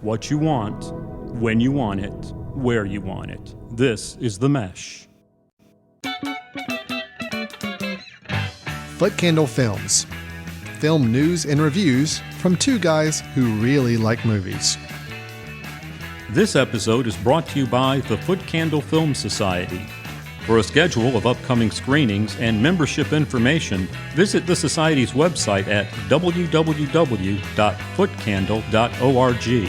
what you want, when you want it, where you want it. This is The Mesh. Foot Candle Films. Film news and reviews from two guys who really like movies. This episode is brought to you by the Foot Candle Film Society. For a schedule of upcoming screenings and membership information, visit the Society's website at www.footcandle.org.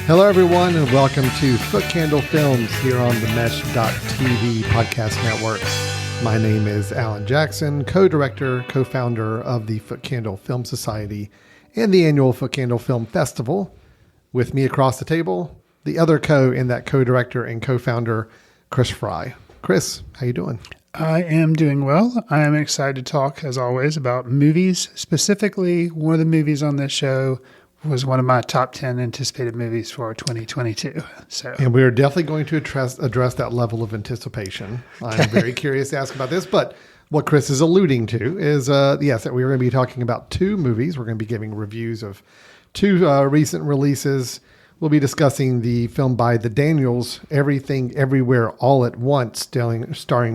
Hello, everyone, and welcome to Foot Candle Films here on the Mesh.tv podcast network. My name is Alan Jackson, co-director, co-founder of the Foot Candle Film Society and the annual Foot Candle Film Festival. With me across the table, the other in that co-director and co-founder, Chris Fry. Chris, how you doing? I am doing well. I am excited to talk, as always, about movies. Specifically, one of the movies on this show was one of my top 10 anticipated movies for 2022. And we're definitely going to address that level of anticipation. I'm very curious to ask about this, but what Chris is alluding to is, yes, that we're going to be talking about two movies. We're going to be giving reviews of two recent releases. We'll be discussing the film by the Daniels, Everything, Everywhere, All at Once, starring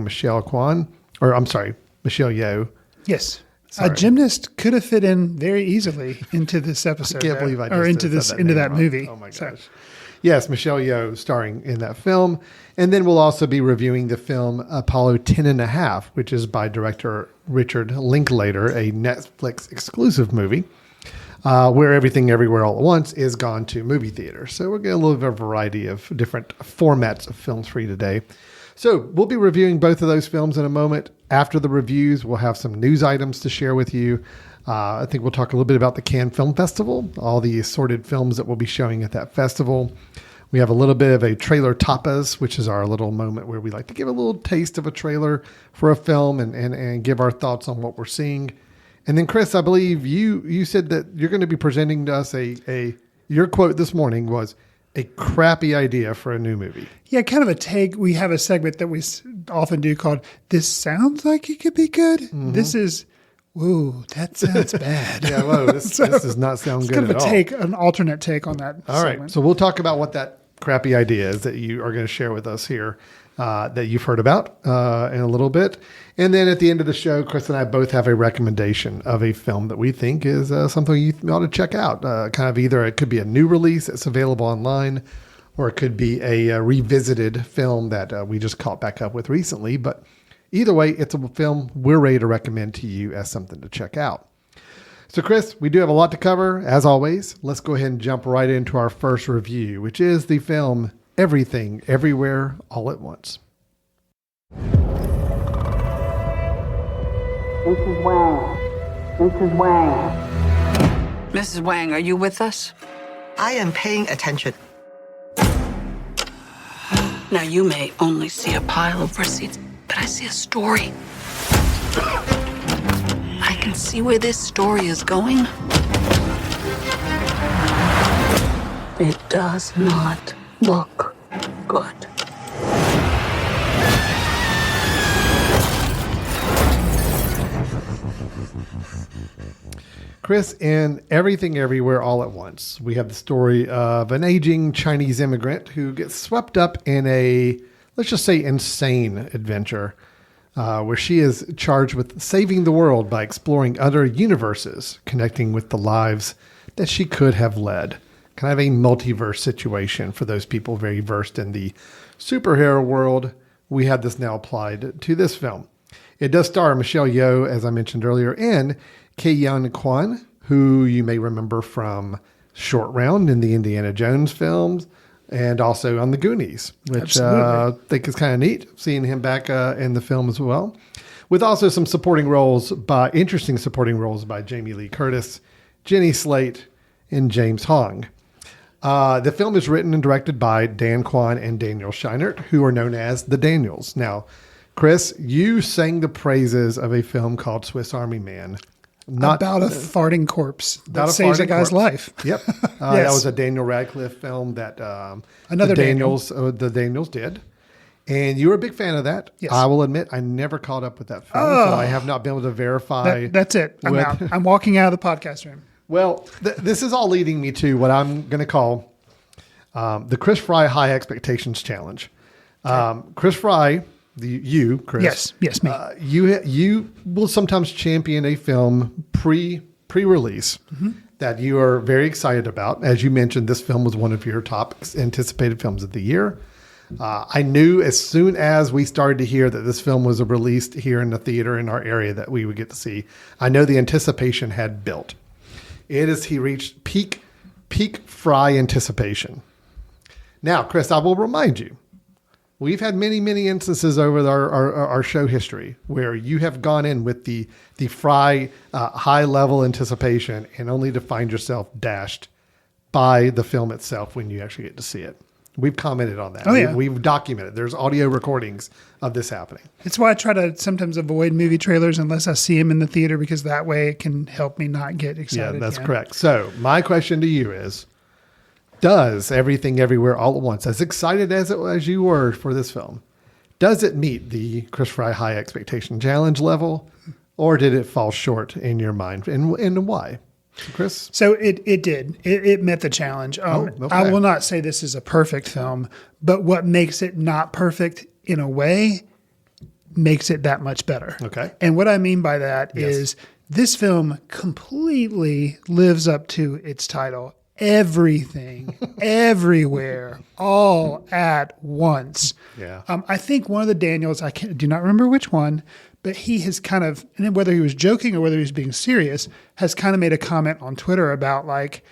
Michelle Yeoh. Yes. Sorry. A gymnast could have fit in very easily into this episode. I can't believe I just into that movie. Oh my gosh. Yes, Michelle Yeoh starring in that film. And then we'll also be reviewing the film Apollo 10.5, which is by director Richard Linklater, a Netflix exclusive movie. Where Everything Everywhere All at Once is gone to movie theaters. So we're getting a little bit of a variety of different formats of films for you today. So we'll be reviewing both of those films in a moment. After the reviews, we'll have some news items to share with you. I think we'll talk a little bit about the Cannes Film Festival, all the assorted films that we'll be showing at that festival. We have a little bit of a trailer tapas, which is our little moment where we like to give a little taste of a trailer for a film and give our thoughts on what we're seeing. And then, Chris, I believe you said that you're going to be presenting to us your quote this morning was a crappy idea for a new movie. Yeah, kind of a take. We have a segment that we often do called "This sounds like it could be good." Mm-hmm. This is, whoa, that sounds bad. Yeah, whoa, this does not sound good at all. Kind of an alternate take on that. All segment. right, so we'll talk about what that crappy idea is that you are going to share with us here. That you've heard about in a little bit. And then at the end of the show, Chris and I both have a recommendation of a film that we think is something you ought to check out. Kind of either it could be a new release that's available online, or it could be a revisited film that we just caught back up with recently. But either way, it's a film we're ready to recommend to you as something to check out. So Chris, we do have a lot to cover. As always, let's go ahead and jump right into our first review, which is the film Everything, Everywhere, All at Once. Mrs. Wang. Mrs. Wang. Mrs. Wang, are you with us? I am paying attention. Now, you may only see a pile of receipts, but I see a story. I can see where this story is going. It does not look good. Chris, in Everything Everywhere All at Once, we have the story of an aging Chinese immigrant who gets swept up in a, let's just say, insane adventure where she is charged with saving the world by exploring other universes, connecting with the lives that she could have led. Kind of a multiverse situation for those people very versed in the superhero world. We have this now applied to this film. It does star Michelle Yeoh, as I mentioned earlier, and Ke-Huy Quan, who you may remember from Short Round in the Indiana Jones films, and also on The Goonies, which I think is kind of neat, seeing him back in the film as well. With also some interesting supporting roles by Jamie Lee Curtis, Jenny Slate, and James Hong. The film is written and directed by Dan Kwan and Daniel Scheinert, who are known as the Daniels. Now, Chris, you sang the praises of a film called Swiss Army Man. About a farting corpse that saves a guy's life. Yep. Yes. That was a Daniel Radcliffe film that the Daniels did. And you were a big fan of that. Yes. I will admit, I never caught up with that film, so I have not been able to verify. That's it. I'm with- out. I'm walking out of the podcast room. Well, this is all leading me to what I'm going to call the Chris Fry High Expectations Challenge. Chris Fry, Chris. Yes, me. You will sometimes champion a film pre-release that you are very excited about. As you mentioned, this film was one of your top anticipated films of the year. I knew as soon as we started to hear that this film was released here in the theater in our area that we would get to see. I know the anticipation had built. He reached peak Fry anticipation. Now, Chris, I will remind you, we've had many, many instances over our show history where you have gone in with the Fry high level anticipation and only to find yourself dashed by the film itself when you actually get to see it. We've commented on that. Oh, yeah. We've documented. There's audio recordings of this happening. It's why I try to sometimes avoid movie trailers unless I see them in the theater, because that way it can help me not get excited. Yeah, that's again. correct. So my question to you is, does Everything Everywhere All at Once, as excited as you were for this film, does it meet the Chris Fry High Expectation Challenge level, or did it fall short in your mind, and why? Chris? So it did. It met the challenge. Okay. I will not say this is a perfect film, but what makes it not perfect in a way makes it that much better. Okay. And what I mean by that is this film completely lives up to its title. Everything, everywhere, all at once. Yeah. I think one of the Daniels, do not remember which one, but he has kind of, and whether he was joking or whether he was being serious, has kind of made a comment on Twitter about like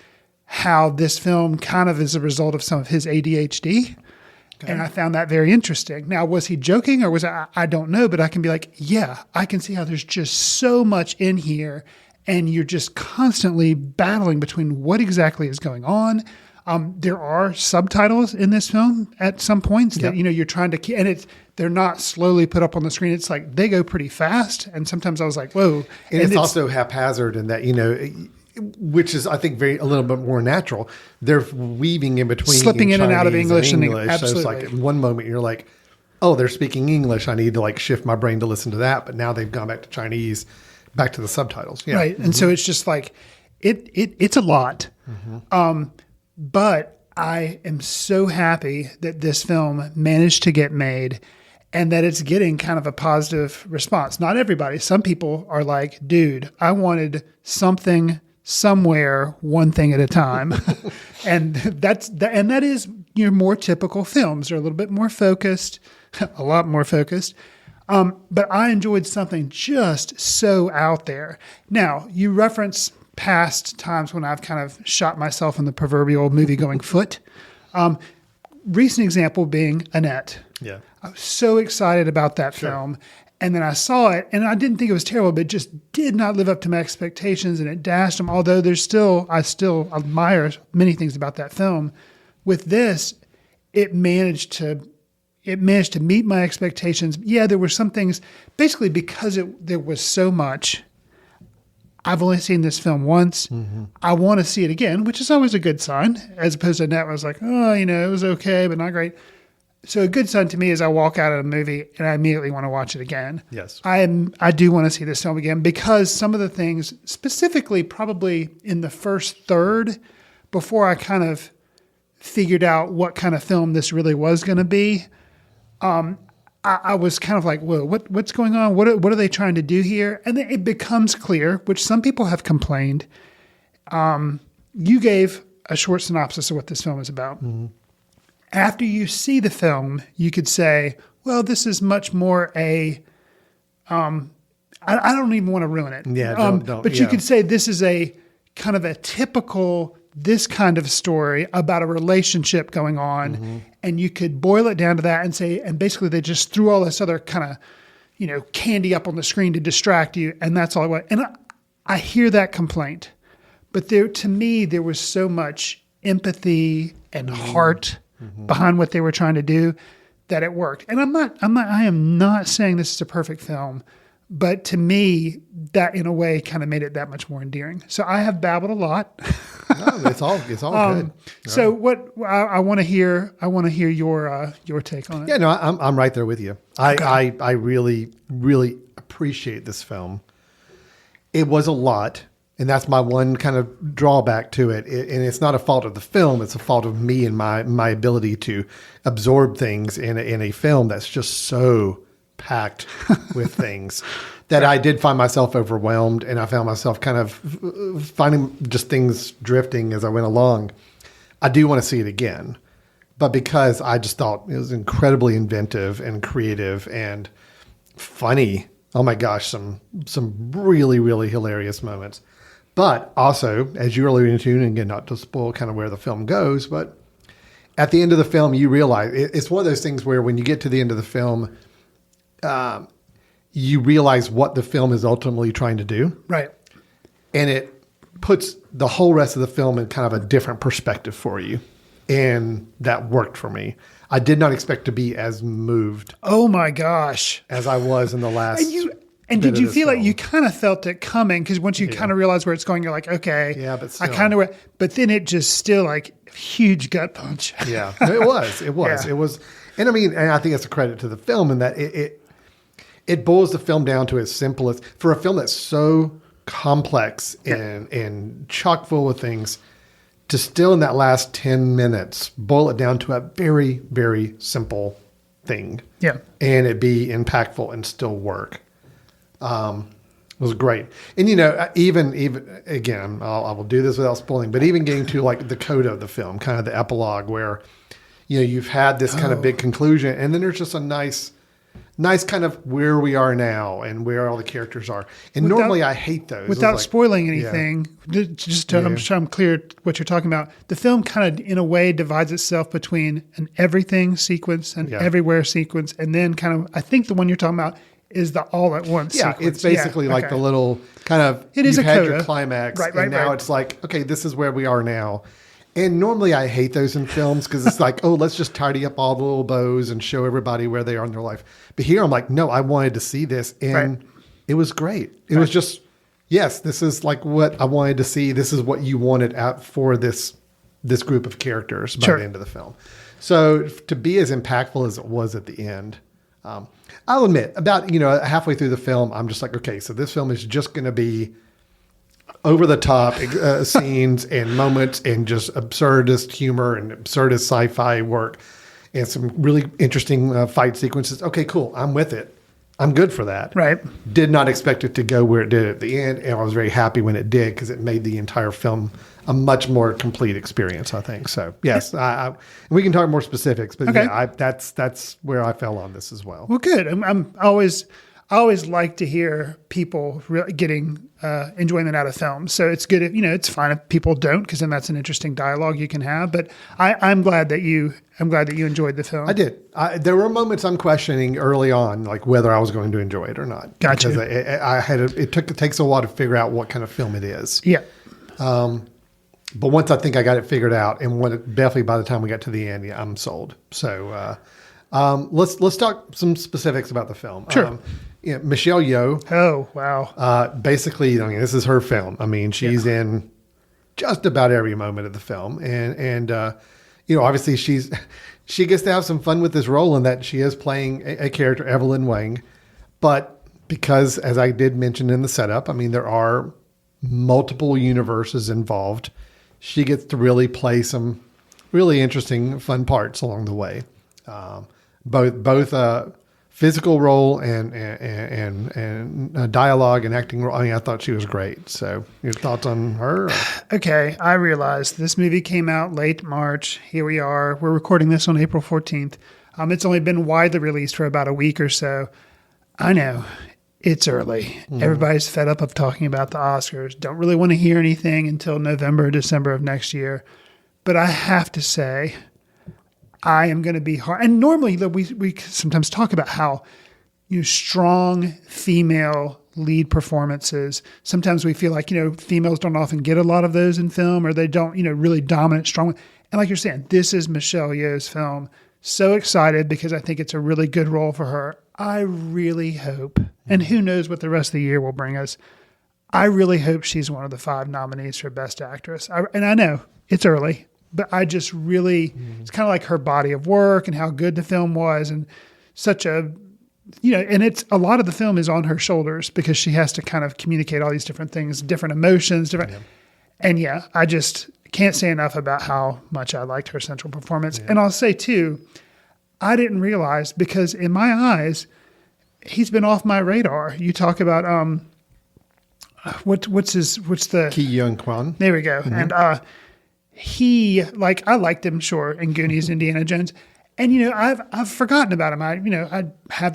how this film kind of is a result of some of his ADHD. Okay. And I found that very interesting. Now, was he joking or was I don't know, but I can be like, yeah, I can see how there's just so much in here and you're just constantly battling between what exactly is going on. There are subtitles in this film at some points that, you're trying to keep, and they're not slowly put up on the screen. It's like they go pretty fast. And sometimes I was like, whoa. And it's also haphazard in that, which is, I think, a little bit more natural. They're weaving in between. Slipping in and out of English. And absolutely. So it's like at one moment you're like, oh, they're speaking English. I need to like shift my brain to listen to that. But now they've gone back to Chinese, back to the subtitles. Yeah. Right. And so it's just like, it's a lot. But I am so happy that this film managed to get made and that it's getting kind of a positive response. Not everybody. Some people are like, dude, I wanted something somewhere, one thing at a time. and that is your more typical films. They're a little bit more focused, a lot more focused. But I enjoyed something just so out there. Now, you reference past times when I've kind of shot myself in the proverbial movie-going foot. Recent example being Annette. Yeah. I was so excited about that film. And then I saw it, and I didn't think it was terrible, but it just did not live up to my expectations, and it dashed them. Although I still admire many things about that film. With this, it managed to meet my expectations. Yeah, there were some things, basically because there was so much. I've only seen this film once. Mm-hmm. I want to see it again, which is always a good sign, as opposed to Annette, where I was like, oh, it was okay, but not great. So a good sign to me is I walk out of a movie and I immediately want to watch it again. Yes. I do want to see this film again because some of the things, specifically probably in the first third, before I kind of figured out what kind of film this really was going to be, I was kind of like, whoa, what's going on? What are they trying to do here? And then it becomes clear, which some people have complained. You gave a short synopsis of what this film is about. Mm-hmm. After you see the film, you could say, well, this is much more I don't even want to ruin it. Yeah, don't. But you could say this is a kind of a typical this kind of story about a relationship going on. Mm-hmm. And you could boil it down to that and say, and basically they just threw all this other kind of, candy up on the screen to distract you. And that's all I want. And I hear that complaint, but to me, there was so much empathy and heart behind what they were trying to do that it worked. And I am not saying this is a perfect film, but to me, that in a way kind of made it that much more endearing. So I have babbled a lot. No, it's all good. So what I want to hear your take on it. Yeah, no, I'm right there with you. I really, really appreciate this film. It was a lot, and that's my one kind of drawback to it. And it's not a fault of the film; it's a fault of me and my ability to absorb things in a film that's just so packed with things that I did find myself overwhelmed, and I found myself kind of finding just things drifting as I went along. I do want to see it again, but because I just thought it was incredibly inventive and creative and funny. Oh my gosh, some really, really hilarious moments. But also, as you were alluding to, and again, not to spoil kind of where the film goes, but at the end of the film, you realize it's one of those things where when you get to the end of the film, you realize what the film is ultimately trying to do. Right. And it puts the whole rest of the film in kind of a different perspective for you. And that worked for me. I did not expect to be as moved Oh my gosh. as I was in the last. And bit did of you this feel like film. you kind of felt it coming? Because once you kind of realize where it's going, you're like, okay, Yeah, but I still. kind of, but then it just still like huge gut punch. Yeah, it was. Yeah. It was. And I mean, and I think it's a credit to the film in that it boils the film down to its simplest. For a film that's so complex and chock full of things, to still in that last 10 minutes boil it down to a very, very simple thing. Yeah. And it be impactful and still work. Was great. And, even again, I will do this without spoiling, but even getting to like the coda of the film, kind of the epilogue where, you've had this kind of big conclusion and then there's just a nice kind of where we are now and where all the characters are. And normally I hate those. Without It's like- spoiling anything, just to, I'm sure I'm clear what you're talking about. The film kind of, in a way, divides itself between an everything sequence and everywhere sequence, and then kind of, I think the one you're talking about is the all at once. Yeah, sequence. it's basically like okay. the little kind of, It is you've a had coda. your climax Right, and now right. it's like, okay, this is where we are now. And normally I hate those in films because it's like, oh, let's just tidy up all the little bows and show everybody where they are in their life. But here I'm like, no, I wanted to see this. And it was great. It was just, yes, this is like what I wanted to see. This is what you wanted out for this group of characters by the end of the film. So to be as impactful as it was at the end, I'll admit about, halfway through the film, I'm just like, okay, so this film is just going to be over the top scenes and moments and just absurdist humor and absurdist sci-fi work and some really interesting fight sequences. Okay, cool. I'm with it. I'm good for that. Right. Did not expect it to go where it did at the end. And I was very happy when it did because it made the entire film a much more complete experience, I think. So yes, we can talk more specifics, but Okay. yeah, that's where I fell on this as well. Well, good. I always like to hear people getting enjoyment out of films. So it's good if, it's fine if people don't, because then that's an interesting dialogue you can have. But I'm glad that you enjoyed the film. I did. There were moments I'm questioning early on, like whether I was going to enjoy it or not. Gotcha. Because it takes a while to figure out what kind of film it is. Yeah. But once I think I got it figured out, and definitely by the time we got to the end, yeah, I'm sold. So let's talk some specifics about the film. Sure. Michelle Yeoh. Oh, wow. Basically, this is her film. I mean, she's in just about every moment of the film, and obviously she gets to have some fun with this role in that she is playing a character, Evelyn Wang, but because, as I did mention in the setup, I mean, there are multiple universes involved. She gets to really play some really interesting, fun parts along the way, both physical role and dialogue and acting role. I mean, I thought she was great. So, your thoughts on her? Okay, I realized this movie came out late March. Here we are. We're recording this on April 14th. It's only been widely released for about a week or so. I know. It's early. Everybody's fed up of talking about the Oscars. Don't really want to hear anything until November, December of next year. But I have to say, I am going to be hard. And normally we sometimes talk about how strong female lead performances. Sometimes we feel like, females don't often get a lot of those in film, or they don't, really dominant, strong. And like you're saying, this is Michelle Yeoh's film. So excited because I think it's a really good role for her. I really hope, and who knows what the rest of the year will bring us. I really hope she's one of the 5 nominees for Best Actress. And I know it's early, but I just really, it's kind of like her body of work and how good the film was, and such a, and it's a lot of the film is on her shoulders because she has to kind of communicate all these different things, different emotions, and I just can't say enough about how much I liked her central performance. And I'll say too, I didn't realize, because in my eyes, he's been off my radar. You talk about what's the Ki Young Kwan. There we go. And he, like, I liked him, sure, in Goonies, Indiana Jones. And, I've forgotten about him.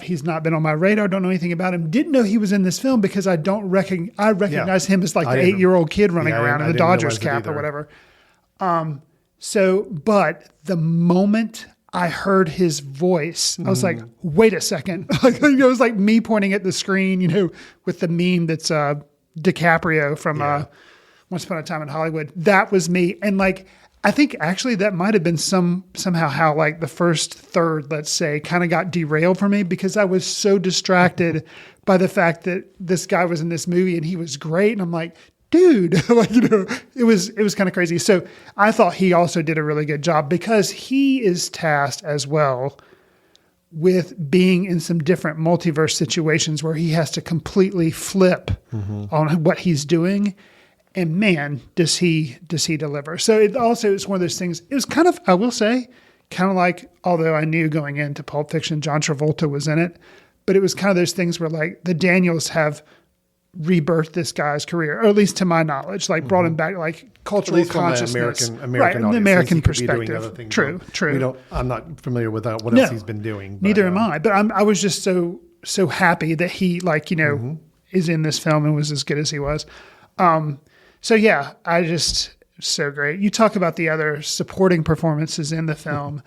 He's not been on my radar, don't know anything about him. Didn't know he was in this film because I recognize him as like the 8-year-old kid running around in the Dodgers cap or whatever. But the moment I heard his voice, I was like, wait a second. It was like me pointing at the screen, with the meme that's DiCaprio from Once Upon a Time in Hollywood. That was me. And I think actually that might have been somehow how the first third, let's say, kind of got derailed for me, because I was so distracted by the fact that this guy was in this movie and he was great. And I'm like, dude, it was kind of crazy. So I thought he also did a really good job, because he is tasked as well with being in some different multiverse situations where he has to completely flip on what he's doing. And man, does he deliver. So it's one of those things. It was kind of, I will say, kind of like, although I knew going into Pulp Fiction, John Travolta was in it, but it was kind of those things where the Daniels have rebirthed this guy's career, or at least to my knowledge, brought him back, cultural consciousness, American right, the American perspective. True. I'm not familiar with what else he's been doing. But, neither am I. But I was just so happy that he is in this film and was as good as he was. So yeah, so great. You talk about the other supporting performances in the film.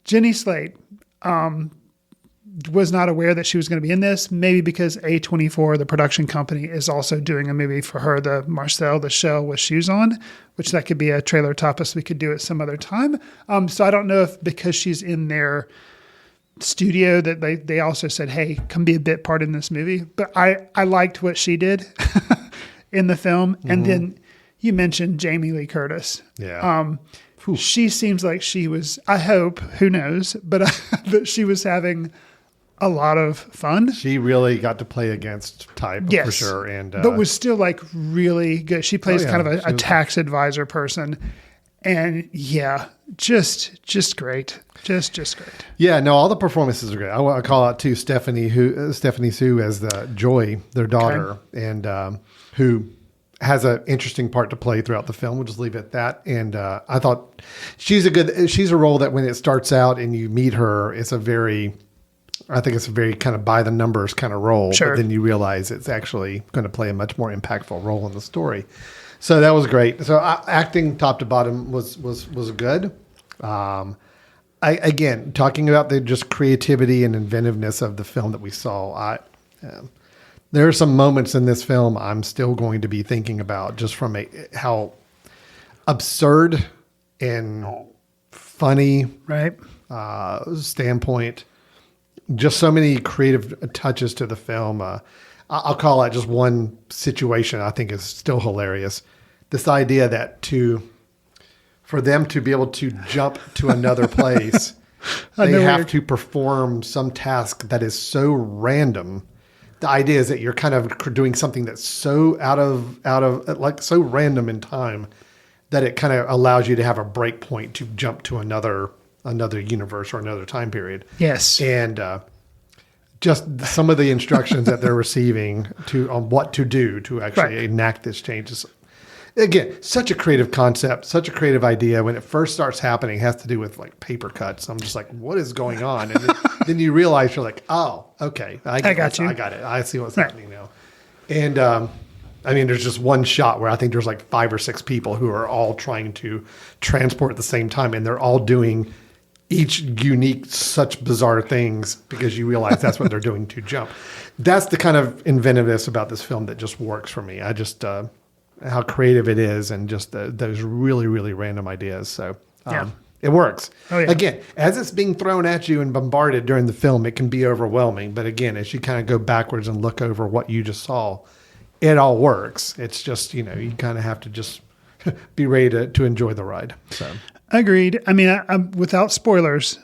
Jenny Slate was not aware that she was going to be in this, maybe because A24, the production company, is also doing a movie for her, the Marcel the Shell with Shoes On, which that could be a trailer topic we could do at some other time. So I don't know if because she's in their studio that they also said, hey, come be a bit part in this movie. But I liked what she did in the film. And then you mentioned Jamie Lee Curtis. Yeah. She seems like she was, I hope, who knows, but that she was having a lot of fun. She really got to play against type for sure. And but was still really good. She plays kind of a tax advisor person. And just great. Just great. Yeah, no, all the performances are great. I call out too Stephanie Sue as the Joy, their daughter, and who has an interesting part to play throughout the film. We'll just leave it at that. And I thought she's a role that when it starts out and you meet her, it's a very kind of by the numbers kind of role. Sure. But then you realize it's actually going to play a much more impactful role in the story. So that was great. So acting top to bottom was good. Again, talking about the just creativity and inventiveness of the film that we saw, there are some moments in this film I'm still going to be thinking about, just from how absurd and funny standpoint. Just so many creative touches to the film. I'll call out just one situation I think is still hilarious. This idea that for them to be able to jump to another place, they have to perform some task that is so random. The idea is that you're kind of doing something that's so out of so random in time that it kind of allows you to have a break point to jump to another universe or another time period. Yes. And just some of the instructions that they're receiving on what to do to actually enact this change is, again, such a creative concept, such a creative idea. When it first starts happening, it has to do with paper cuts. I'm just like, what is going on? And then you realize you're like, oh, okay. I got you. I got it. I see what's happening now. And there's just one shot where I think there's 5 or 6 people who are all trying to transport at the same time, and they're all doing each unique, such bizarre things, because you realize that's what they're doing to jump. That's the kind of inventiveness about this film that just works for me. I just, how creative it is, and just those really, really random ideas. So it works. Oh, yeah. Again, as it's being thrown at you and bombarded during the film, it can be overwhelming. But again, as you kind of go backwards and look over what you just saw, it all works. It's just, you kind of have to just be ready to enjoy the ride. So Agreed. I mean, I'm without spoilers.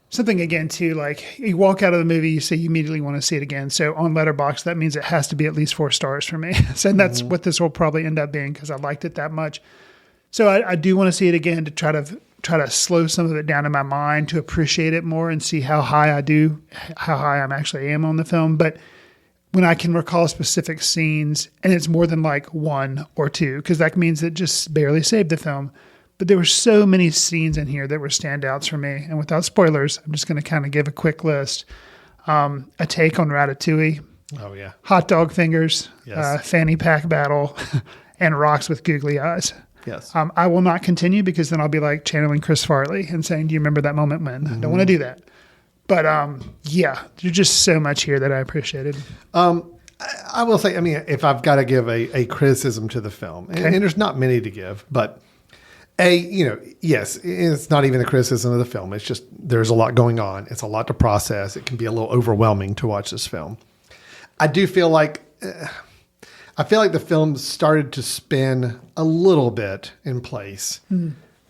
Something again too, like you walk out of the movie, you say you immediately want to see it again. So on Letterboxd, that means it has to be at least 4 stars for me. So that's what this will probably end up being because I liked it that much. So I do want to see it again to try to slow some of it down in my mind to appreciate it more and see how high I'm actually am on the film. But when I can recall specific scenes, and it's more than like 1 or 2, because that means it just barely saved the film. But there were so many scenes in here that were standouts for me. And without spoilers, I'm just going to kind of give a quick list. A take on Ratatouille. Oh, yeah. Hot dog fingers. Yes. Fanny pack battle. And rocks with googly eyes. Yes. I will not continue because then I'll be like channeling Chris Farley and saying, do you remember that moment when? I don't want to do that. But yeah, there's just so much here that I appreciated. I will say, I mean, if I've got to give a criticism to the film, and there's not many to give, but yes, it's not even a criticism of the film. It's just there's a lot going on. It's a lot to process. It can be a little overwhelming to watch this film. I do feel like the film started to spin a little bit in place,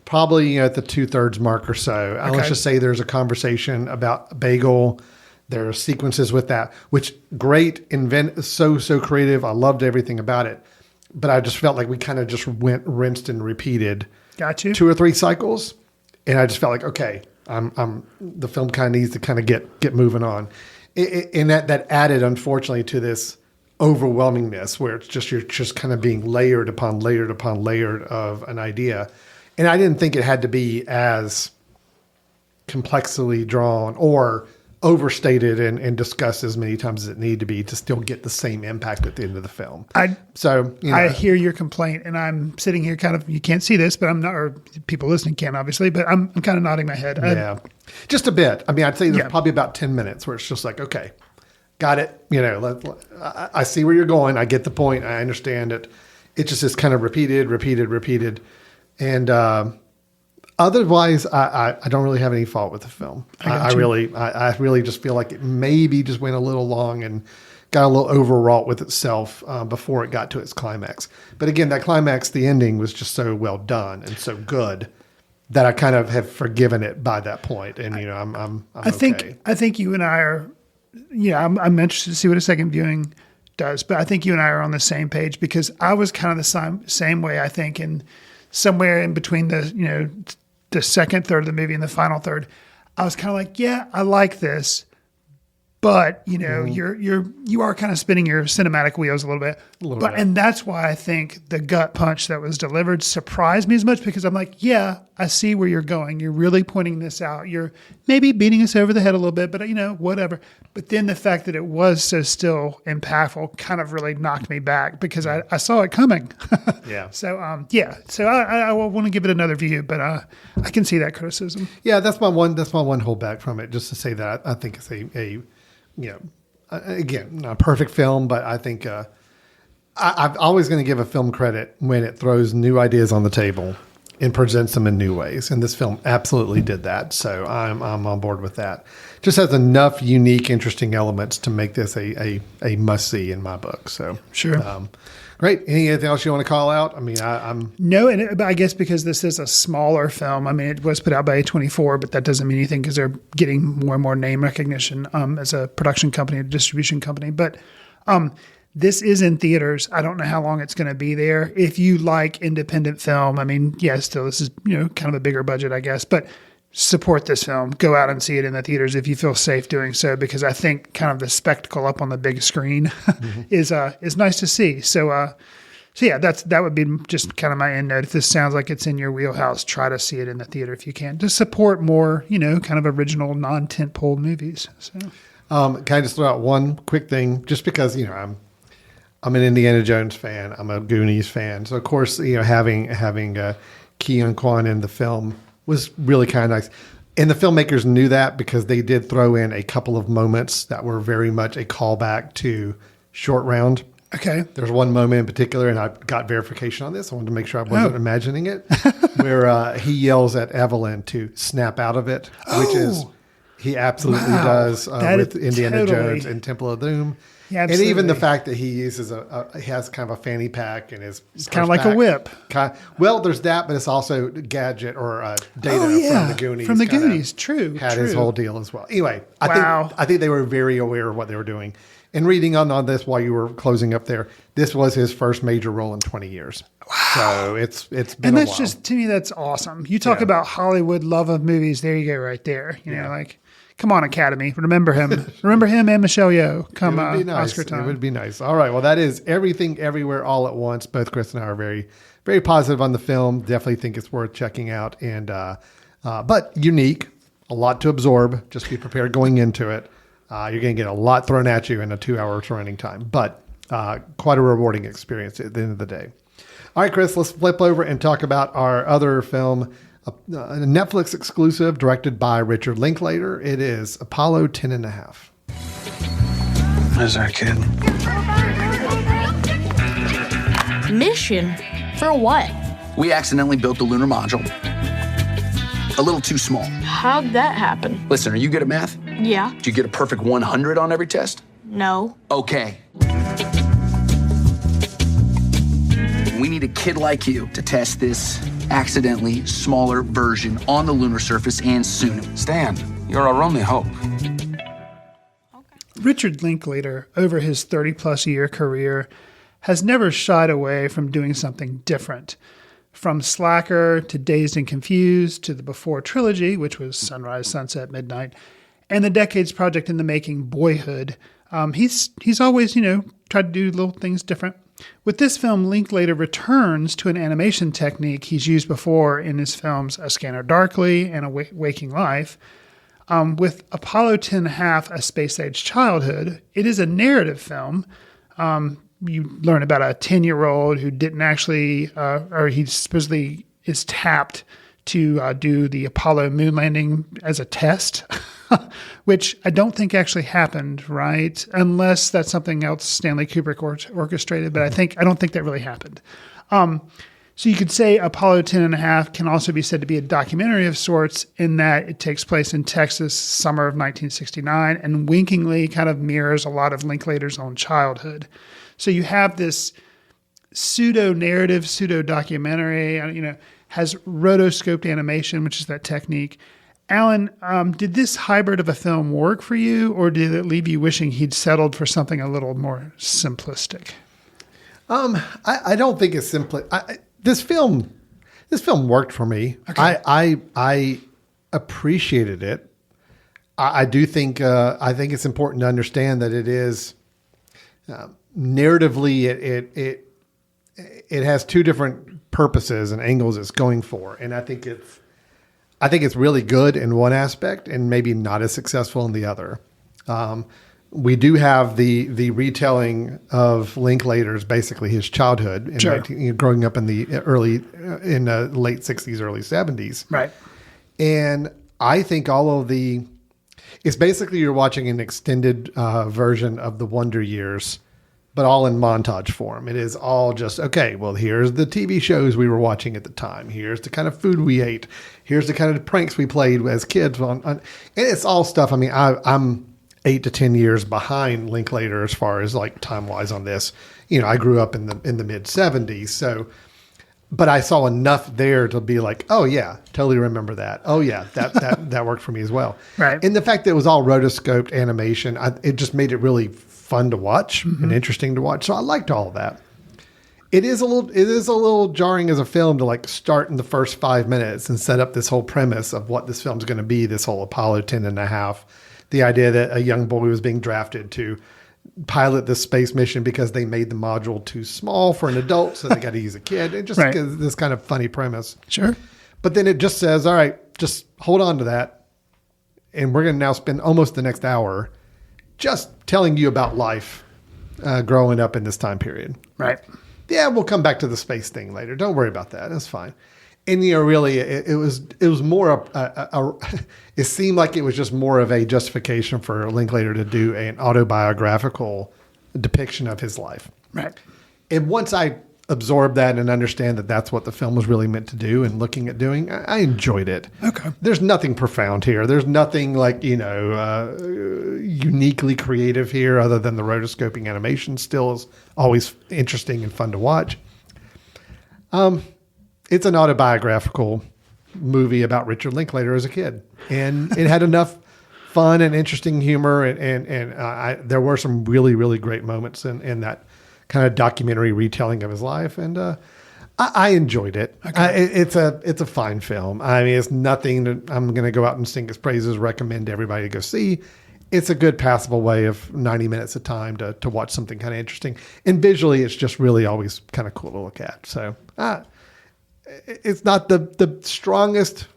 probably at the 2/3 mark or so. Let's just say there's a conversation about a bagel. There are sequences with that, which great, so creative. I loved everything about it, but I just felt like we kind of just rinsed and repeated. Got you. 2 or 3 cycles, and I just felt like, okay, the film kind of needs to kind of get moving on, and that added, unfortunately, to this overwhelmingness where you're just kind of being layered upon layered upon layered of an idea, and I didn't think it had to be as complexly drawn or overstated and discussed as many times as it needed to be to still get the same impact at the end of the film. I hear your complaint, and I'm sitting here kind of, you can't see this, but I'm not, or people listening can't obviously, but I'm kind of nodding my head. Yeah, just a bit. I mean, I'd say there's probably about 10 minutes where it's just like, okay, got it. I see where you're going. I get the point. I understand it. It just is kind of repeated. And otherwise, I don't really have any fault with the film. I really just feel like it maybe just went a little long and got a little overwrought with itself before it got to its climax. But again, that climax, the ending was just so well done and so good that I kind of have forgiven it by that point. And I'm I think you and I are. Yeah, I'm interested to see what a second viewing does, but I think you and I are on the same page because I was kind of the same way. I think in somewhere in between the second third of the movie and the final third, I was kind of like, yeah, I like this, but you are kind of spinning your cinematic wheels a little bit. And that's why I think the gut punch that was delivered surprised me as much because I'm like, yeah, I see where you're going. You're really pointing this out. You're maybe beating us over the head a little bit, but whatever. But then the fact that it was so still impactful kind of really knocked me back because I saw it coming. Yeah. So So I want to give it another view, but I can see that criticism. Yeah, that's my one holdback from it. Just to say that I think it's again, not a perfect film, but I think I'm always going to give a film credit when it throws new ideas on the table and presents them in new ways. And this film absolutely did that. So I'm on board with that. Just has enough unique, interesting elements to make this a must see in my book. So sure. Great. Anything else you want to call out? I mean, I'm no, and I guess because this is a smaller film. I mean, it was put out by A24, but that doesn't mean anything because they're getting more and more name recognition as a production company, a distribution company. But this is in theaters. I don't know how long it's going to be there. If you like independent film, I mean, still this is kind of a bigger budget, I guess, but support this film. Go out and see it in the theaters if you feel safe doing so, because I think kind of the spectacle up on the big screen is nice to see. So yeah, that would be just kind of my end note. If this sounds like it's in your wheelhouse, try to see it in the theater if you can. To support more, kind of original non-tentpole movies. So, can I just throw out one quick thing, just because I'm an Indiana Jones fan. I'm a Goonies fan. So of course, having Ke Quan in the film was really kind of nice. And the filmmakers knew that because they did throw in a couple of moments that were very much a callback to Short Round. Okay. There's one moment in particular, and I got verification on this. I wanted to make sure I wasn't imagining it, where he yells at Evelyn to snap out of it, which is, he absolutely does with Indiana Jones and Temple of Doom. Yeah, And even the absolutely. fact that he uses he has kind of a fanny pack in his. It's kind of like a whip. Well, there's that, but it's also Gadget or Data Oh, yeah. from the Goonies. From the kinda Goonies. True. Had true. his whole deal as well. Anyway, Wow. I think they were very aware of what they were doing. And reading on this while you were closing up there, this was his first major role in 20 years. Wow. So it's been And a that's while. just, to me, that's awesome. You talk Yeah. about Hollywood love of movies. There you go, right there. You know, like, come on, Academy. Remember him. Remember him and Michelle Yeoh. Come It would be nice. Oscar time. It would be nice. All right. Well, that is Everything Everywhere All at Once. Both Chris and I are very, very positive on the film. Definitely think it's worth checking out. And but unique, a lot to absorb. Just be prepared going into it. You're going to get a lot thrown at you in a 2 hour running time, but quite a rewarding experience at the end of the day. All right, Chris, let's flip over and talk about our other film, a Netflix exclusive directed by Richard Linklater. It is Apollo 10.5. Where's our kid? Mission? For what? We accidentally built the lunar module. A little too small. How'd that happen? Listen, are you good at math? Yeah. Did you get a perfect 100 on every test? No. Okay. We need a kid like you to test this accidentally smaller version on the lunar surface and soon. Stan, you're our only hope. Richard Linklater, over his 30-plus year career, has never shied away from doing something different. From Slacker to Dazed and Confused to the Before trilogy, which was Sunrise, Sunset, Midnight, and the decades project in the making, Boyhood, he's always, tried to do little things different. With this film, Linklater returns to an animation technique he's used before in his films A Scanner Darkly and A Waking Life. With Apollo 10.5, A Space Age Childhood, it is a narrative film. You learn about a 10-year-old who didn't actually, or he supposedly is tapped to do the Apollo moon landing as a test, which I don't think actually happened, right? Unless that's something else Stanley Kubrick orchestrated, but I don't think that really happened. So you could say Apollo 10.5 can also be said to be a documentary of sorts in that it takes place in Texas, summer of 1969, and winkingly kind of mirrors a lot of Linklater's own childhood. So you have this pseudo-narrative, pseudo-documentary, has rotoscoped animation, which is that technique. Alan, did this hybrid of a film work for you, or did it leave you wishing he'd settled for something a little more simplistic? I don't think it's simply. This film worked for me. Okay. I appreciated it. I do think I think it's important to understand that it is narratively it has two different purposes and angles it's going for, and I think it's really good in one aspect and maybe not as successful in the other. We do have the retelling of Linklater's basically his childhood and Sure. Growing up in the late 60s, early 70s. Right. And I think it's basically you're watching an extended version of the Wonder Years, but all in montage form. It is all just, okay, well, here's the TV shows we were watching at the time. Here's the kind of food we ate. Here's the kind of pranks we played as kids. And it's all stuff. I mean, I'm 8 to 10 years behind Linklater as far as like time-wise on this. I grew up in the mid-70s, so... But I saw enough there to be like, oh yeah, totally remember that. Oh yeah, that worked for me as well. Right. And the fact that it was all rotoscoped animation, it just made it really fun to watch and interesting to watch. So I liked all of that. It is a little jarring as a film to like start in the first 5 minutes and set up this whole premise of what this film's going to be. This whole Apollo 10.5, the idea that a young boy was being drafted to pilot this space mission because they made the module too small for an adult, so they got to use a kid. It just Right. is this kind of funny premise. Sure. But then it just says, all right, just hold on to that. And we're going to now spend almost the next hour just telling you about life growing up in this time period. Right. Yeah, we'll come back to the space thing later. Don't worry about that. That's fine. And really, it was more it seemed like it was just more of a justification for Linklater to do an autobiographical depiction of his life. Right. And once I absorb that and understand that that's what the film was really meant to do and looking at doing, I enjoyed it. Okay. There's nothing profound here. There's nothing like, uniquely creative here other than the rotoscoping animation still is always interesting and fun to watch. It's an autobiographical movie about Richard Linklater as a kid. And it had enough fun and interesting humor. And there were some really, really great moments in that kind of documentary retelling of his life. And I enjoyed it. Okay. It's a fine film. I mean, it's nothing that I'm going to go out and sing its praises, recommend everybody to go see. It's a good passable way of 90 minutes of time to watch something kind of interesting. And visually, it's just really always kind of cool to look at. So it's not the strongest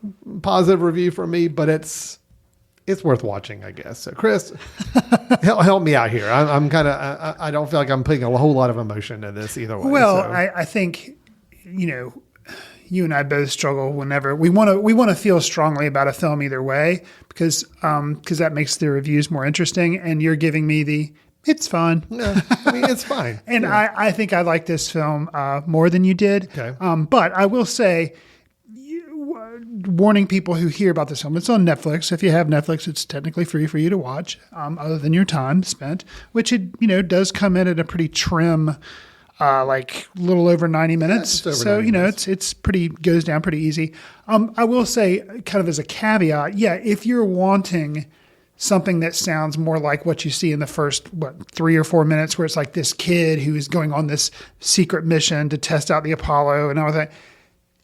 positive review for me, but it's worth watching, I guess. So Chris, help me out here. I'm kind of, I don't feel like I'm putting a whole lot of emotion into this either way. Well, so. I think, you and I both struggle whenever we want to feel strongly about a film either way because that makes the reviews more interesting. And you're giving me it's fun. Yeah, I mean, it's fine. And yeah. I think I like this film more than you did. Okay. But I will say, warning people who hear about this film, it's on Netflix. If you have Netflix, it's technically free for you to watch, other than your time spent, which it does come in at a pretty trim, like a little over 90 minutes. Yeah, so 90 minutes. it's pretty goes down pretty easy. I will say, kind of as a caveat, if you're wanting something that sounds more like what you see in the first 3 or 4 minutes, where it's like this kid who is going on this secret mission to test out the Apollo and all that.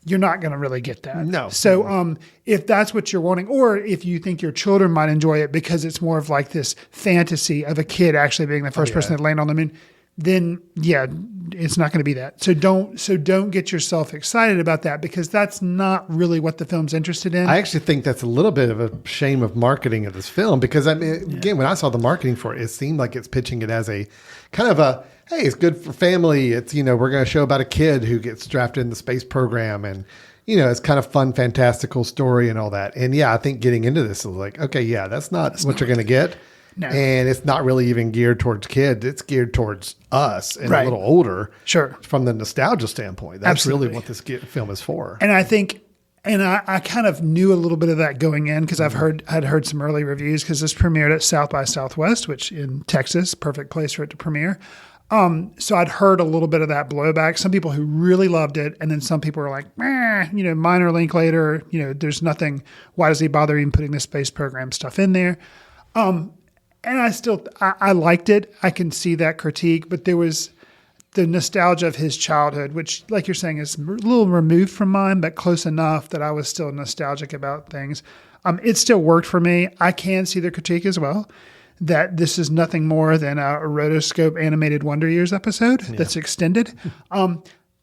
You're not going to really get that. No. So if that's what you're wanting, or if you think your children might enjoy it because it's more of like this fantasy of a kid actually being the first person to land on the moon, then it's not going to be that. So don't get yourself excited about that because that's not really what the film's interested in. I actually think that's a little bit of a shame of marketing of this film because again, when I saw the marketing for it seemed like it's pitching it as a kind of a, hey, it's good for family. It's, we're going to show about a kid who gets drafted in the space program and, it's kind of fun, fantastical story and all that. And I think getting into this is like, okay, that's not what you're going to get. No. And it's not really even geared towards kids. It's geared towards us and a little older. Sure. From the nostalgia standpoint. That's Absolutely. really what this film is for. And I think, I kind of knew a little bit of that going in because I'd heard some early reviews because this premiered at South by Southwest, which in Texas, perfect place for it to premiere. So I'd heard a little bit of that blowback. Some people who really loved it, and then some people were like, minor Linklater, there's nothing. Why does he bother even putting the space program stuff in there? And I liked it. I can see that critique, but there was the nostalgia of his childhood, which, like you're saying, is a little removed from mine, but close enough that I was still nostalgic about things. It still worked for me. I can see the critique as well, that this is nothing more than a rotoscope animated Wonder Years episode that's extended.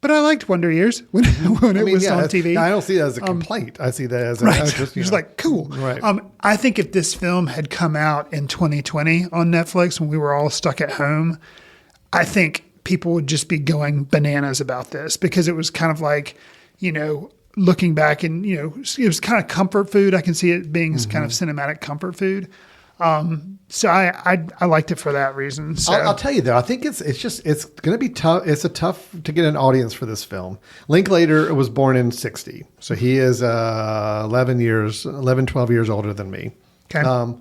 But I liked Wonder Years when it was on TV. I don't see that as a complaint. I see that as just like, cool. Right. I think if this film had come out in 2020 on Netflix when we were all stuck at home, I think people would just be going bananas about this because it was kind of like, looking back and, it was kind of comfort food. I can see it being kind of cinematic comfort food. So I liked it for that reason. So I'll tell you though, I think it's going to be tough. It's tough to get an audience for this film. Linklater was born in 1960. So he is 12 years older than me. Okay.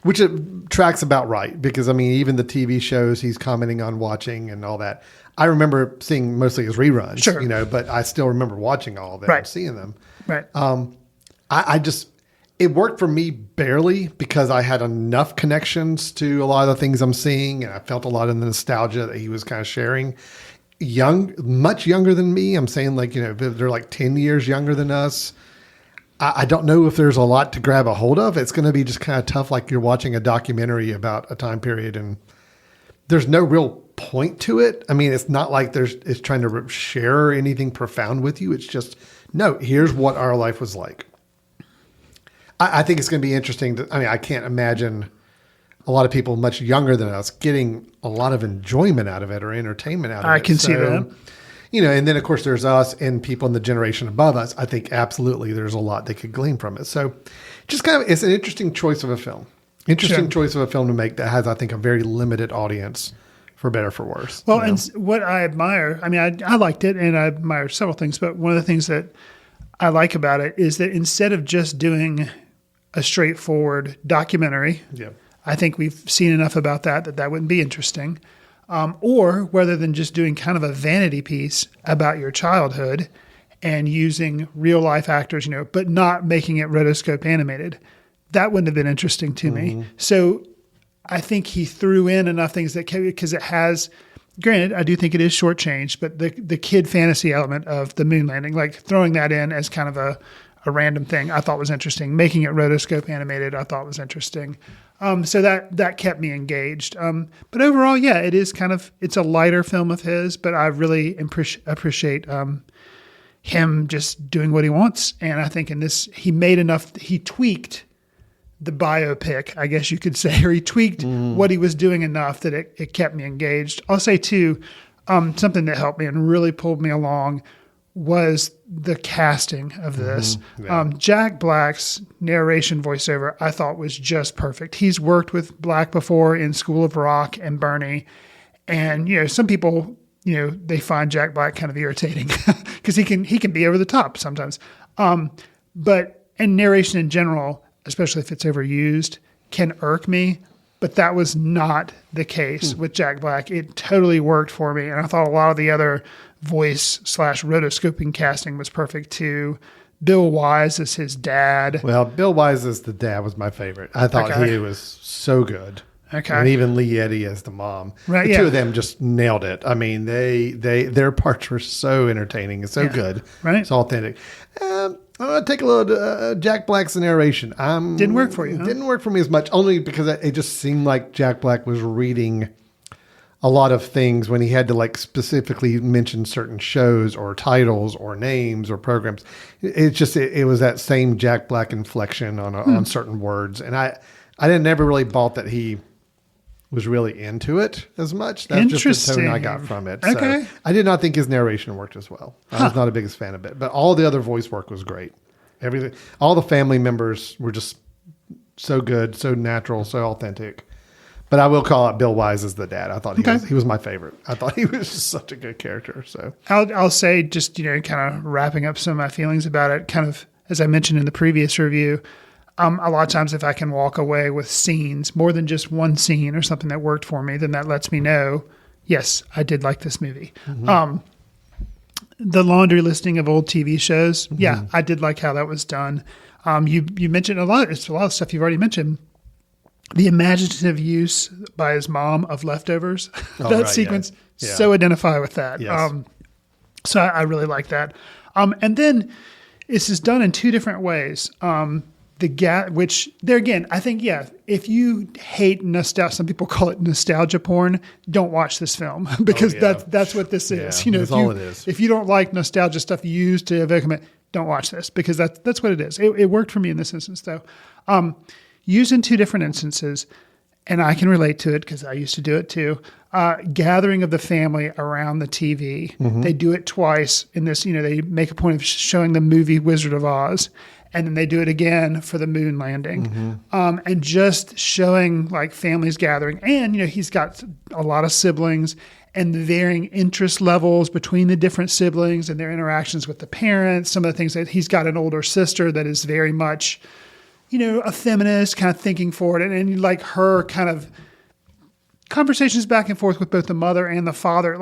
Which it tracks about right because even the TV shows he's commenting on watching and all that. I remember seeing mostly his reruns, sure. But I still remember watching all of them and seeing them. Right. It worked for me barely because I had enough connections to a lot of the things I'm seeing, and I felt a lot of the nostalgia that he was kind of sharing. Much younger than me. I'm saying they're like 10 years younger than us. I don't know if there's a lot to grab a hold of. It's going to be just kind of tough, like you're watching a documentary about a time period, and there's no real point to it. It's not like it's trying to share anything profound with you. It's just, no, here's what our life was like. I think it's going to be interesting. I can't imagine a lot of people much younger than us getting a lot of enjoyment out of it or entertainment out of it. I can see that. And then of course there's us and people in the generation above us. I think absolutely there's a lot they could glean from it. So just it's an interesting choice of a film. Choice of a film to make that has, I think, a very limited audience for better or for worse. Well, you know? and what I admire, I mean, I liked it and I admire several things, but one of the things that I like about it is that instead of just doing a straightforward documentary, Yeah. I think we've seen enough about that wouldn't be interesting. Or rather than just doing kind of a vanity piece about your childhood and using real life actors, but not making it rotoscope animated, that wouldn't have been interesting to me. So I think he threw in enough things because it has, granted, I do think it is shortchanged, but the kid fantasy element of the moon landing, like throwing that in as kind of a random thing, I thought was interesting. Making it rotoscope animated, I thought was interesting. So that kept me engaged. But overall, yeah, it's a lighter film of his, but I really appreciate him just doing what he wants. And I think in this, he tweaked the biopic, I guess you could say, or he tweaked what he was doing enough that it kept me engaged. I'll say too, something that helped me and really pulled me along was the casting of this. Yeah. Jack Black's narration voiceover, I thought was just perfect. He's worked with Black before in School of Rock and Bernie. And, some people, they find Jack Black kind of irritating because he can be over the top sometimes. But narration in general, especially if it's overused, can irk me. But that was not the case with Jack Black. It totally worked for me. And I thought a lot of the other voice/rotoscoping casting was perfect too. Bill Wise as his dad. Well, Bill Wise as the dad was my favorite. I thought he was so good. Okay. And even Lee Eddy as the mom. Right, The yeah. two of them just nailed it. I mean, their parts were so entertaining and so good. Right. It's authentic. I'm going to take a little Jack Black's narration. Didn't work for you, huh? Didn't work for me as much, only because it just seemed like Jack Black was reading a lot of things when he had to specifically mention certain shows or titles or names or programs. It was that same Jack Black inflection on certain words. And I never really bought that he was really into it as much. That's just the tone I got from it. Okay. So I did not think his narration worked as well. I was not the biggest fan of it, but all the other voice work was great. Everything, all the family members were just so good, so natural, so authentic. But I will call out Bill Wise as the dad. I thought he was my favorite. I thought he was just such a good character. So I'll say, just kind of wrapping up some of my feelings about it, kind of as I mentioned in the previous review, a lot of times if I can walk away with scenes, more than just one scene or something that worked for me, then that lets me know, yes, I did like this movie. The laundry listing of old TV shows, yeah, I did like how that was done. You mentioned it's a lot of stuff you've already mentioned. The imaginative use by his mom of leftovers, that sequence, so identify with that. Yes. So I really like that. And then this is done in two different ways. Which there again, I think, if you hate nostalgia, some people call it nostalgia porn, don't watch this film because that's what this is. That's all it is. If you don't like nostalgia stuff used to evoke it, don't watch this because that's what it is. It worked for me in this instance though. Used in two different instances, and I can relate to it because I used to do it too. Gathering of the family around the TV. They do it twice in this, they make a point of showing the movie Wizard of Oz. And then they do it again for the moon landing. And just showing families gathering. And, he's got a lot of siblings and the varying interest levels between the different siblings and their interactions with the parents. Some of the things that he's got an older sister that is very much, a feminist, kind of thinking forward. And her kind of conversations back and forth with both the mother and the father,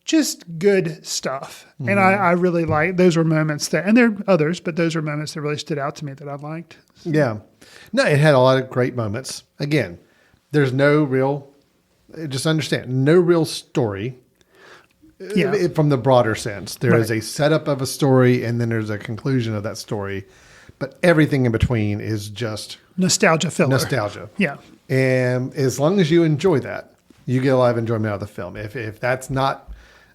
just good stuff. And I really like, those were moments and there are others, but those were moments that really stood out to me that I liked. Yeah. No, it had a lot of great moments. Again, there's no real story from the broader sense. There is a setup of a story and then there's a conclusion of that story, but everything in between is just nostalgia filler. Nostalgia. Yeah. And as long as you enjoy that, you get a lot of enjoyment out of the film. If that's not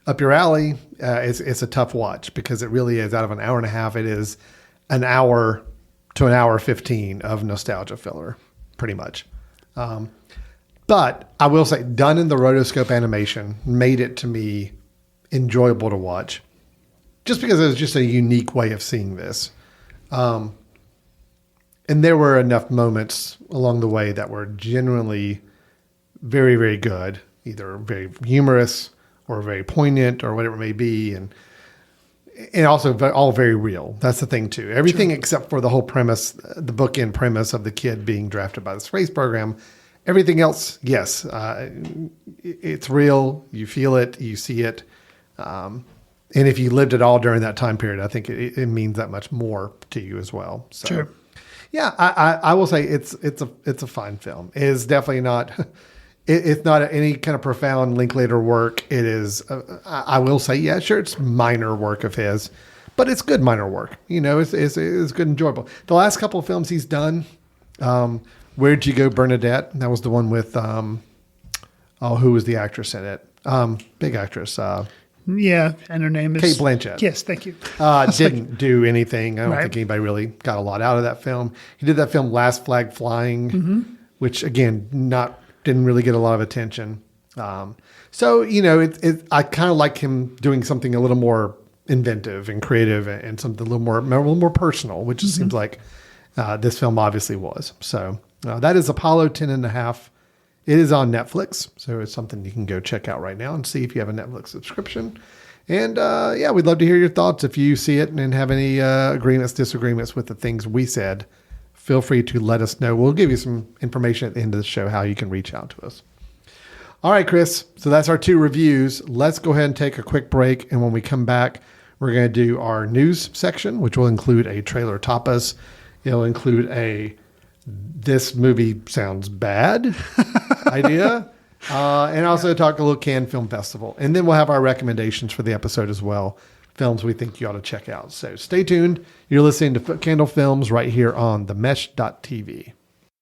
up your alley, it's a tough watch because it really is. Out of an hour and a half, it is an hour to an hour 15 of nostalgia filler, pretty much. But I will say, done in the rotoscope animation made it to me enjoyable to watch, just because it was just a unique way of seeing this. And there were enough moments along the way that were genuinely very, very good. either very humorous or very poignant or whatever it may be. And also all very real. That's the thing too. Everything except for the whole premise, the bookend premise of the kid being drafted by the space program. Everything else, yes, it's real. You feel it, you see it. And if you lived it all during that time period, I think it means that much more to you as well. So, Sure. Yeah, I will say it's a fine film. It is definitely not. It's not any kind of profound Linklater work. It is. I will say, yeah, sure, it's minor work of his, but it's good minor work. It's good, enjoyable. The last couple of films he's done, Where'd You Go, Bernadette? That was the one with who was the actress in it? Big actress. Yeah, and her name is Cate Blanchett. Yes, thank you. Didn't do anything. I don't Right. think anybody really got a lot out of that film. He did that film Last Flag Flying, which again didn't really get a lot of attention. So I kind of like him doing something a little more inventive and creative and something a little more personal, which it seems like this film obviously was. So that is Apollo 10.5. It is on Netflix, so it's something you can go check out right now and see if you have a Netflix subscription. And we'd love to hear your thoughts. If you see it and have any agreements, disagreements with the things we said, feel free to let us know. We'll give you some information at the end of the show how you can reach out to us. All right, Chris. So that's our 2 reviews. Let's go ahead and take a quick break. And when we come back, we're going to do our news section, which will include a trailer tapas. It'll include a "this movie sounds bad" idea. And also talk a little Cannes Film Festival. And then we'll have our recommendations for the episode as well. Films we think you ought to check out. So stay tuned. You're listening to Foot Candle Films right here on themesh.tv.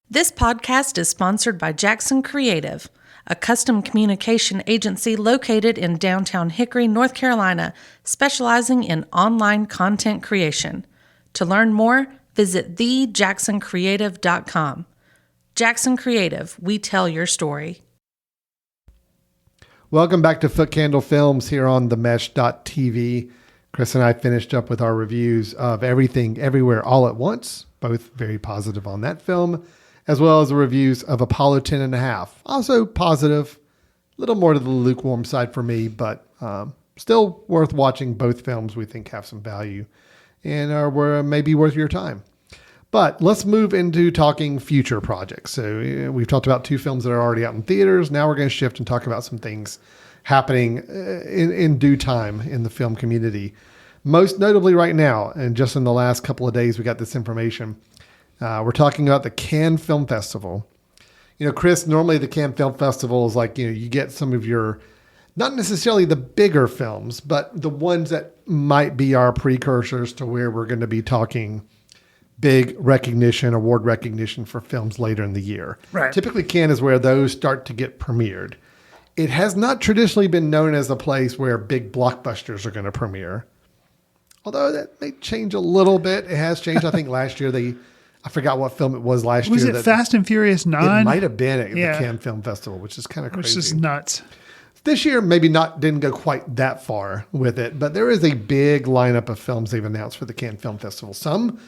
This podcast is sponsored by Jackson Creative, a custom communication agency located in downtown Hickory, North Carolina, specializing in online content creation. To learn more, visit thejacksoncreative.com. Jackson Creative, we tell your story. Welcome back to Foot Candle Films here on themesh.tv. Chris and I finished up with our reviews of Everything Everywhere All at Once, both very positive on that film, as well as the reviews of Apollo 10.5. Also positive, a little more to the lukewarm side for me, but still worth watching. Both films we think have some value and were maybe worth your time. But let's move into talking future projects. So we've talked about 2 films that are already out in theaters. Now we're going to shift and talk about some things happening in due time in the film community. Most notably right now, and just in the last couple of days, we got this information. We're talking about the Cannes Film Festival. Chris, normally the Cannes Film Festival is like, you get some of your, not necessarily the bigger films, but the ones that might be our precursors to where we're going to be talking big recognition, award recognition for films later in the year. Right. Typically, Cannes is where those start to get premiered. It has not traditionally been known as a place where big blockbusters are going to premiere. Although that may change a little bit. It has changed. I think last year I forgot what film it was last year. Was it Fast and Furious 9? It might have been at the Cannes Film Festival, which is kind of crazy. Which is nuts. This year, maybe didn't go quite that far with it, but there is a big lineup of films they've announced for the Cannes Film Festival. Some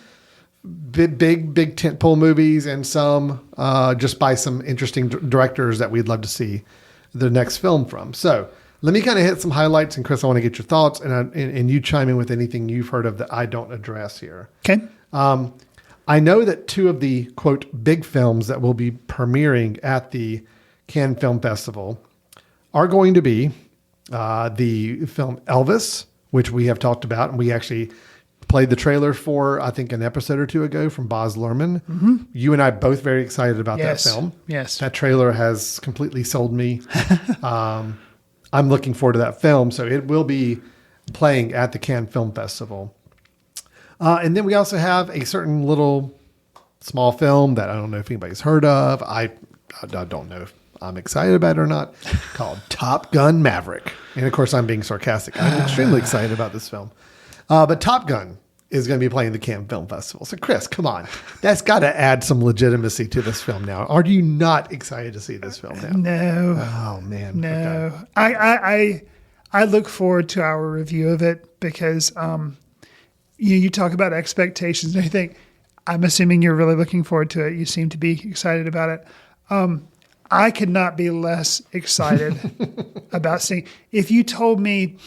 big tentpole movies, and some just by some interesting directors that we'd love to see the next film from. So let me kind of hit some highlights, and Chris, I want to get your thoughts, and you chime in with anything you've heard of that I don't address here. Okay. I know that 2 of the quote big films that will be premiering at the Cannes Film Festival are going to be the film Elvis, which we have talked about, and we actually played the trailer for, I think, an episode or 2 ago from Baz Luhrmann. Mm-hmm. You and I both very excited about that film. Yes. That trailer has completely sold me. I'm looking forward to that film. So it will be playing at the Cannes Film Festival. And then we also have a certain little small film that I don't know if anybody's heard of. I don't know if I'm excited about it or not, called Top Gun Maverick. And of course, I'm being sarcastic. I'm extremely excited about this film. But Top Gun is going to be playing the Cannes Film Festival. So Chris, come on. That's got to add some legitimacy to this film now. Are you not excited to see this film now? No. Oh, man. No. Okay. I look forward to our review of it because you talk about expectations and everything. I'm assuming you're really looking forward to it. You seem to be excited about it. I could not be less excited about seeing. If you told me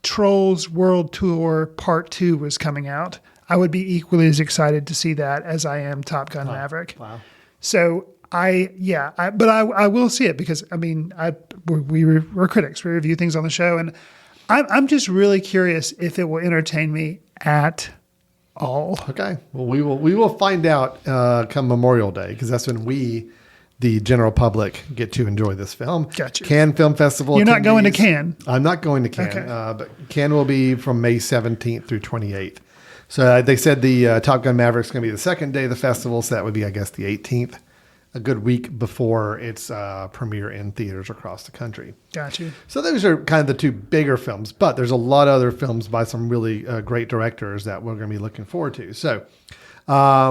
Trolls World Tour Part 2 was coming out, I would be equally as excited to see that as I am Top Gun Maverick. Wow. So I will see it because we're critics. We review things on the show, and I'm just really curious if it will entertain me at all. Okay. Well, we will find out come Memorial Day, because that's when we, the general public, get to enjoy this film. Gotcha. Cannes Film Festival. You're not going to attendees- Cannes? I'm not going to Cannes, Okay. but Cannes will be from May 17th through 28th. So they said the Top Gun Maverick's going to be the second day of the festival, so that would be, I guess, the 18th, a good week before its premiere in theaters across the country. Gotcha. So those are kind of the two bigger films, but there's a lot of other films by some really great directors that we're going to be looking forward to. So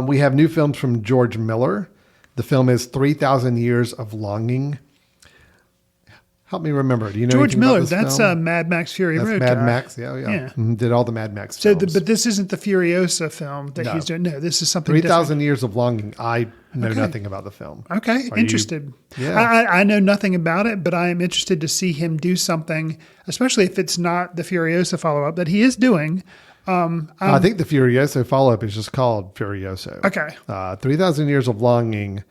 we have new films from George Miller. The film is 3,000 Years of Longing. Help me remember. Do you know George anything about Miller, this that's film? Mad Max Fury That's Road Mad guy. Max. Yeah. Yeah. Mhm. Did all the Mad Max So, films. but this isn't the Furiosa film that No. he's doing. No, this is something 3,000 Years of Longing. I know Okay. nothing about the film. different. Okay, Are you- interested. Yeah. I know nothing about it, but I am interested to see him do something, especially if it's not the Furiosa follow-up that he is doing. I think the Furioso follow-up is just called Furioso. Okay. 3,000 Years of Longing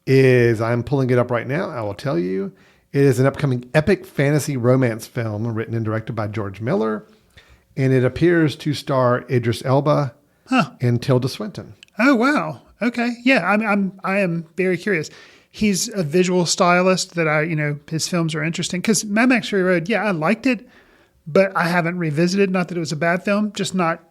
is, I'm pulling it up right now, I will tell you, it is an upcoming epic fantasy romance film written and directed by George Miller, and it appears to star Idris Elba and Tilda Swinton. Oh wow. Okay. Yeah. I am very curious. He's a visual stylist that his films are interesting because Mad Max Fury Road. Yeah, I liked it, but I haven't revisited. Not that it was a bad film, just not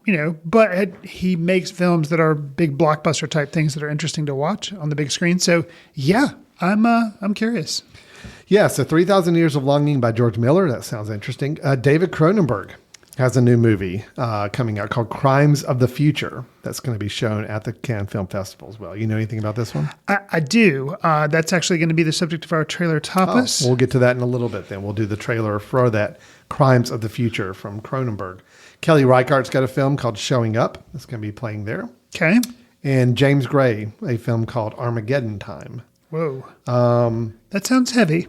But he makes films that are big blockbuster type things that are interesting to watch on the big screen. So yeah, I'm curious. Yeah, so 3,000 Years of Longing by George Miller. That sounds interesting. David Cronenberg has a new movie coming out called Crimes of the Future that's going to be shown at the Cannes Film Festival as well. You know anything about this one? I do. That's actually going to be the subject of our trailer tapas. We'll get to that in a little bit then. We'll do the trailer for that Crimes of the Future from Cronenberg. Kelly Reichardt's got a film called Showing Up that's going to be playing there. Okay. And James Gray, a film called Armageddon Time. Whoa. That sounds heavy.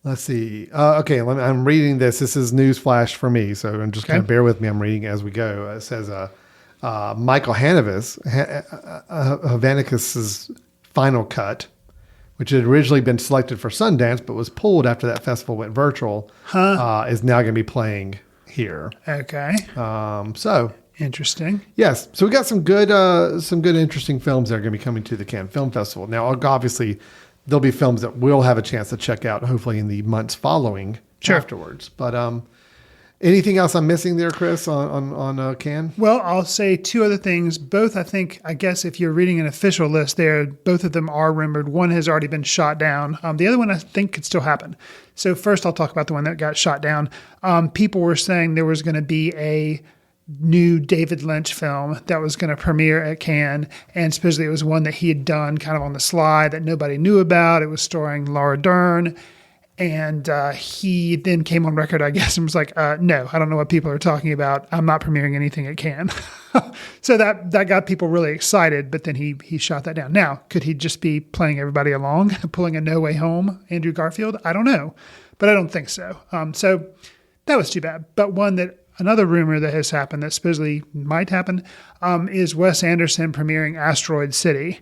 Let's see. Okay, I'm reading this. This is news flash for me, so just kind of bear with me. I'm reading as we go. It says Michael Hanekes' final cut, which had originally been selected for Sundance but was pulled after that festival went virtual, is now going to be playing here. Okay. So interesting. yes, so we got some good, interesting films that are going to be coming to the Cannes Film Festival. Now, obviously, there'll be films that we'll have a chance to check out, hopefully in the months following afterwards. But anything else I'm missing there, Chris, on Cannes? Well, I'll say two other things. Both, I guess if you're reading an official list there, both of them are rumored. One has already been shot down. The other one I think could still happen. So first I'll talk about the one that got shot down. People were saying there was going to be a new David Lynch film that was going to premiere at Cannes, and supposedly it was one that he had done kind of on the sly that nobody knew about. It was starring Laura Dern, and he then came on record, I guess, and was like, no, I don't know what people are talking about. I'm not premiering anything at Cannes. So that got people really excited, but then he shot that down. Now, could he just be playing everybody along, pulling a No Way Home, Andrew Garfield? I don't know, but I don't think so. So that was too bad. But another rumor that has happened that supposedly might happen is Wes Anderson premiering Asteroid City.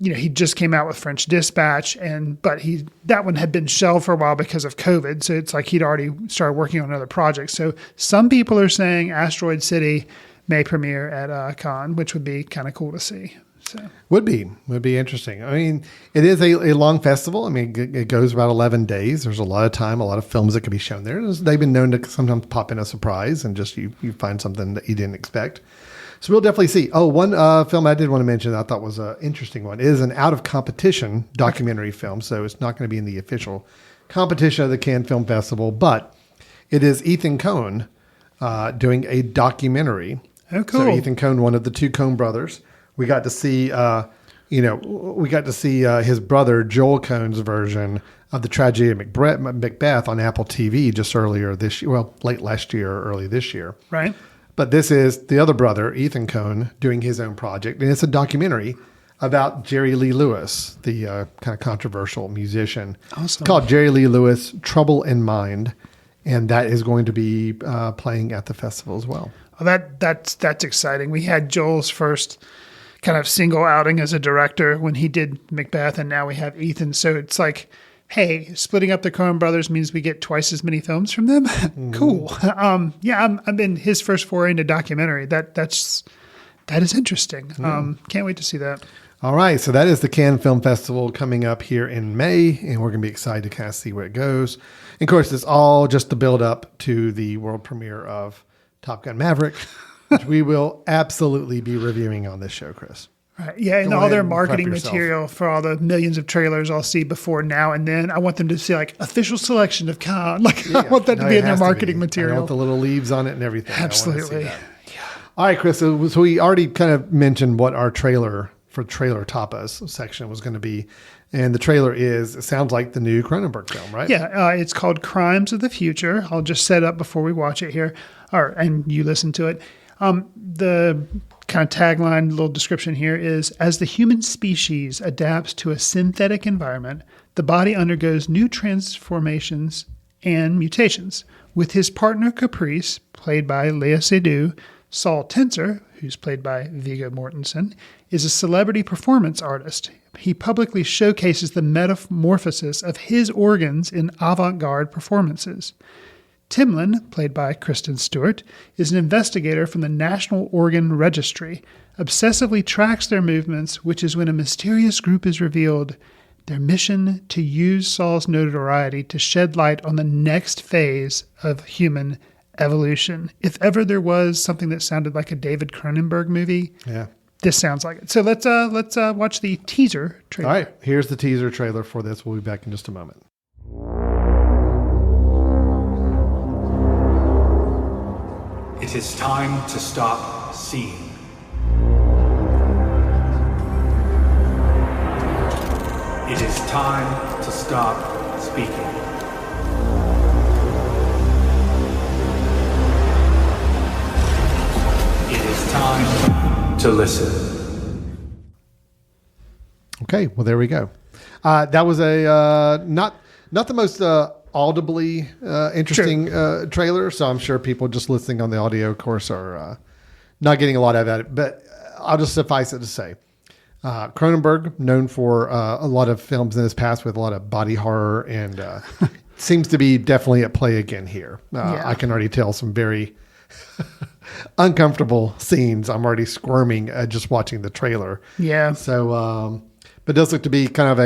He just came out with French Dispatch, but that one had been shelved for a while because of COVID. So it's like he'd already started working on another project. So some people are saying Asteroid City may premiere at Cannes, which would be kind of cool to see. So Would be interesting. I mean, it is a long festival. I mean, it goes about 11 days. There's a lot of time, a lot of films that can be shown there. They've been known to sometimes pop in a surprise and just you find something that you didn't expect. So we'll definitely see. Oh, one film I did want to mention that I thought was an interesting one. It is an out-of-competition documentary film, so it's not going to be in the official competition of the Cannes Film Festival, but it is Ethan Coen doing a documentary. Oh, cool. So Ethan Coen, one of the two Coen brothers. We got to see, his brother Joel Coen's version of the tragedy of Macbeth on Apple TV just earlier this year. Well, late last year or early this year. right. But this is the other brother, Ethan Coen, doing his own project, and it's a documentary about Jerry Lee Lewis, the kind of controversial musician. Awesome. It's called Jerry Lee Lewis, Trouble in Mind. And that is going to be playing at the festival as well. Well, that's exciting. We had Joel's first kind of single outing as a director when he did Macbeth, and now we have Ethan. So it's like, hey, splitting up the Coen brothers means we get twice as many films from them. Cool. I'm in his first foray into documentary. That is interesting. Can't wait to see that. All right, so that is the Cannes Film Festival coming up here in May, and we're going to be excited to kind of see where it goes. And of course, it's all just the build up to the world premiere of Top Gun Maverick, which we will absolutely be reviewing on this show, Chris. Right. Yeah, and Go all ahead their and marketing prep yourself. material for all the millions of trailers I'll see before now and then. I want them to see like official selection of Cannes. Like I want that to be in their marketing I material. want the little leaves on it and everything. I wanna see Absolutely. that. All right, Chris. So we already kind of mentioned what our trailer for Trailer Tapas section was going to be. And the trailer it sounds like the new Cronenberg film, right? Yeah, it's called Crimes of the Future. I'll just set up before we watch it here, and you listen to it. The kind of tagline, little description here is, as the human species adapts to a synthetic environment, the body undergoes new transformations and mutations. With his partner Caprice, played by Lea Seydoux, Saul Tenser, who's played by Viggo Mortensen, is a celebrity performance artist. He publicly showcases the metamorphosis of his organs in avant-garde performances. Timlin, played by Kristen Stewart, is an investigator from the National Organ Registry, obsessively tracks their movements, which is when a mysterious group is revealed. Their mission to use Saul's notoriety to shed light on the next phase of human evolution. If ever there was something that sounded like a David Cronenberg movie, Yeah. this sounds like it. So let's watch the teaser trailer. All right. Here's the teaser trailer for this. We'll be back in just a moment. It is time to stop seeing. It is time to stop speaking. It is time to listen. Okay, well, there we go. That was a not the most audibly interesting trailer, so I'm sure people just listening on the audio, of course, are not getting a lot out of it. But I'll just suffice it to say, Cronenberg, known for a lot of films in his past with a lot of body horror, and seems to be definitely at play again here. I can already tell some very uncomfortable scenes. I'm already squirming just watching the trailer. Yeah. So, but it does look to be kind of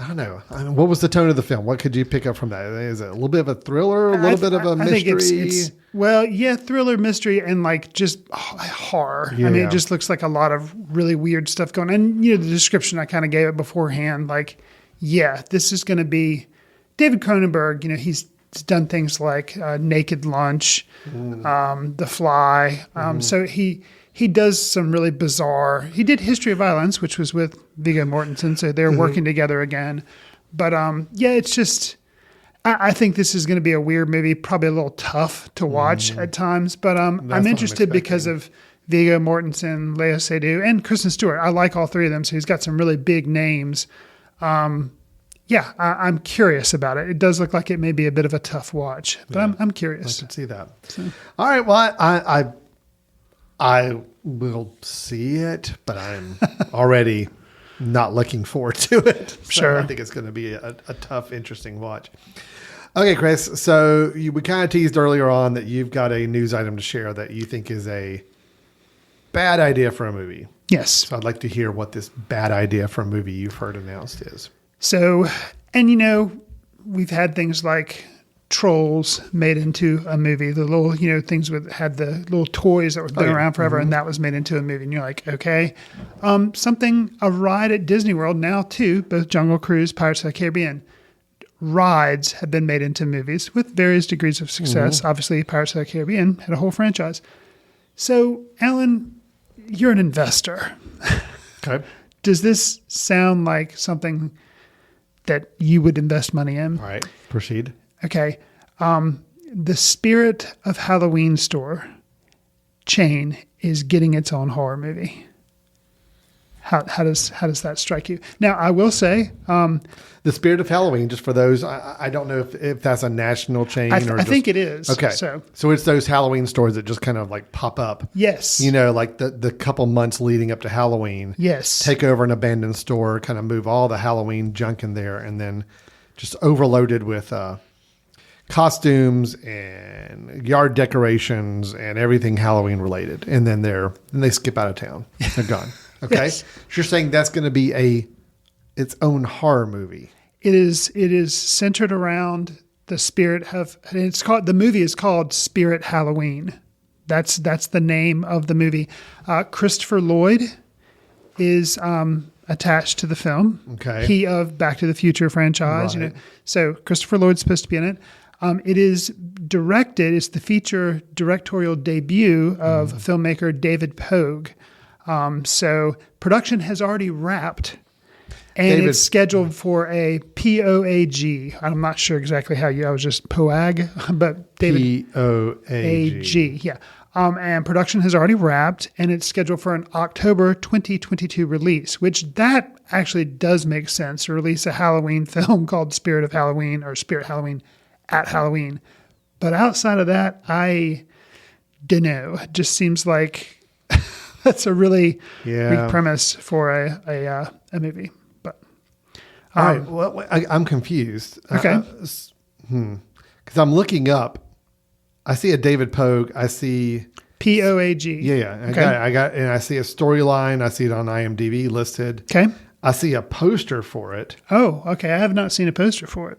I don't know. I mean, what was the tone of the film? What could you pick up from that? Is it a little bit of a thriller, a little bit of a mystery? I think it's thriller, mystery, and like just horror. Yeah. I mean, it just looks like a lot of really weird stuff going on. And, the description I kind of gave it beforehand, like, yeah, this is going to be David Cronenberg. He's done things like Naked Lunch, The Fly. So he does some really bizarre. He did History of Violence, which was with Viggo Mortensen, so they're working together again. But it's just. I think this is going to be a weird movie, probably a little tough to watch at times. But I'm interested because of Viggo Mortensen, Lea Seydoux, and Kristen Stewart. I like all three of them, so he's got some really big names. I'm curious about it. It does look like it may be a bit of a tough watch, but I'm curious. I can see that. So. All right. Well, I will see it, but I'm already not looking forward to it. So Sure. I think it's going to be a tough, interesting watch. Okay, Chris. So we kind of teased earlier on that you've got a news item to share that you think is a bad idea for a movie. Yes. So I'd like to hear what this bad idea for a movie you've heard announced is. So, and we've had things like Trolls made into a movie. The little, things had the little toys that were been around forever, and that was made into a movie. And you're like, okay. A ride at Disney World now too, both Jungle Cruise, Pirates of the Caribbean. Rides have been made into movies with various degrees of success. Obviously, Pirates of the Caribbean had a whole franchise. So, Alan, you're an investor. Okay. Does this sound like something that you would invest money in? All right. Proceed. Okay. The Spirit of Halloween store chain is getting its own horror movie. How does that strike you? Now, I will say, The Spirit of Halloween, just for those, I don't know if that's a national chain I or think it is. Okay. So it's those Halloween stores that just kind of like pop up. Yes. You know, like the couple months leading up to Halloween. Yes. Take over an abandoned store, kind of move all the Halloween junk in there, and then just overloaded with costumes and yard decorations and everything Halloween related. And then they skip out of town. They're gone. Okay. Yes. So you're saying that's going to be its own horror movie. It is centered around the spirit of, the movie is called Spirit Halloween. That's the name of the movie. Christopher Lloyd is attached to the film. Okay. He of Back to the Future franchise. Right. You know, so Christopher Lloyd's supposed to be in it. It is directed. It's the feature directorial debut of filmmaker David Pogue. So production has already wrapped. And it's scheduled for a POAG. I'm not sure exactly how I was just POAG, but David POAG. Yeah. And production has already wrapped, and it's scheduled for an October 2022 release, which that actually does make sense to release a Halloween film called Spirit of Halloween or Spirit Halloween at Halloween. But outside of that, I don't know. It just seems like that's a really weak premise for a movie. All right. Well, I'm confused. Okay. Because I'm looking up. I see a David Pogue. I see POAG. Yeah. Okay. I got, and I see a storyline. I see it on IMDb listed. Okay. I see a poster for it. Oh, okay. I have not seen a poster for it.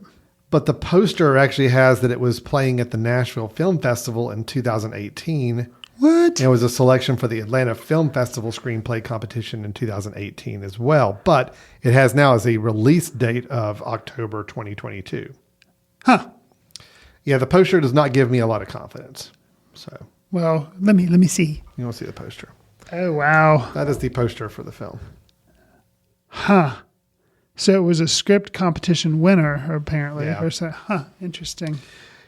But the poster actually has that it was playing at the Nashville Film Festival in 2018. What? And it was a selection for the Atlanta Film Festival screenplay competition in 2018 as well. But it has now as a release date of October 2022. Huh. Yeah, the poster does not give me a lot of confidence. So, well, let me see. You want to see the poster? Oh, wow. That is the poster for the film. Huh. So it was a script competition winner, apparently. Yeah. Or so, interesting.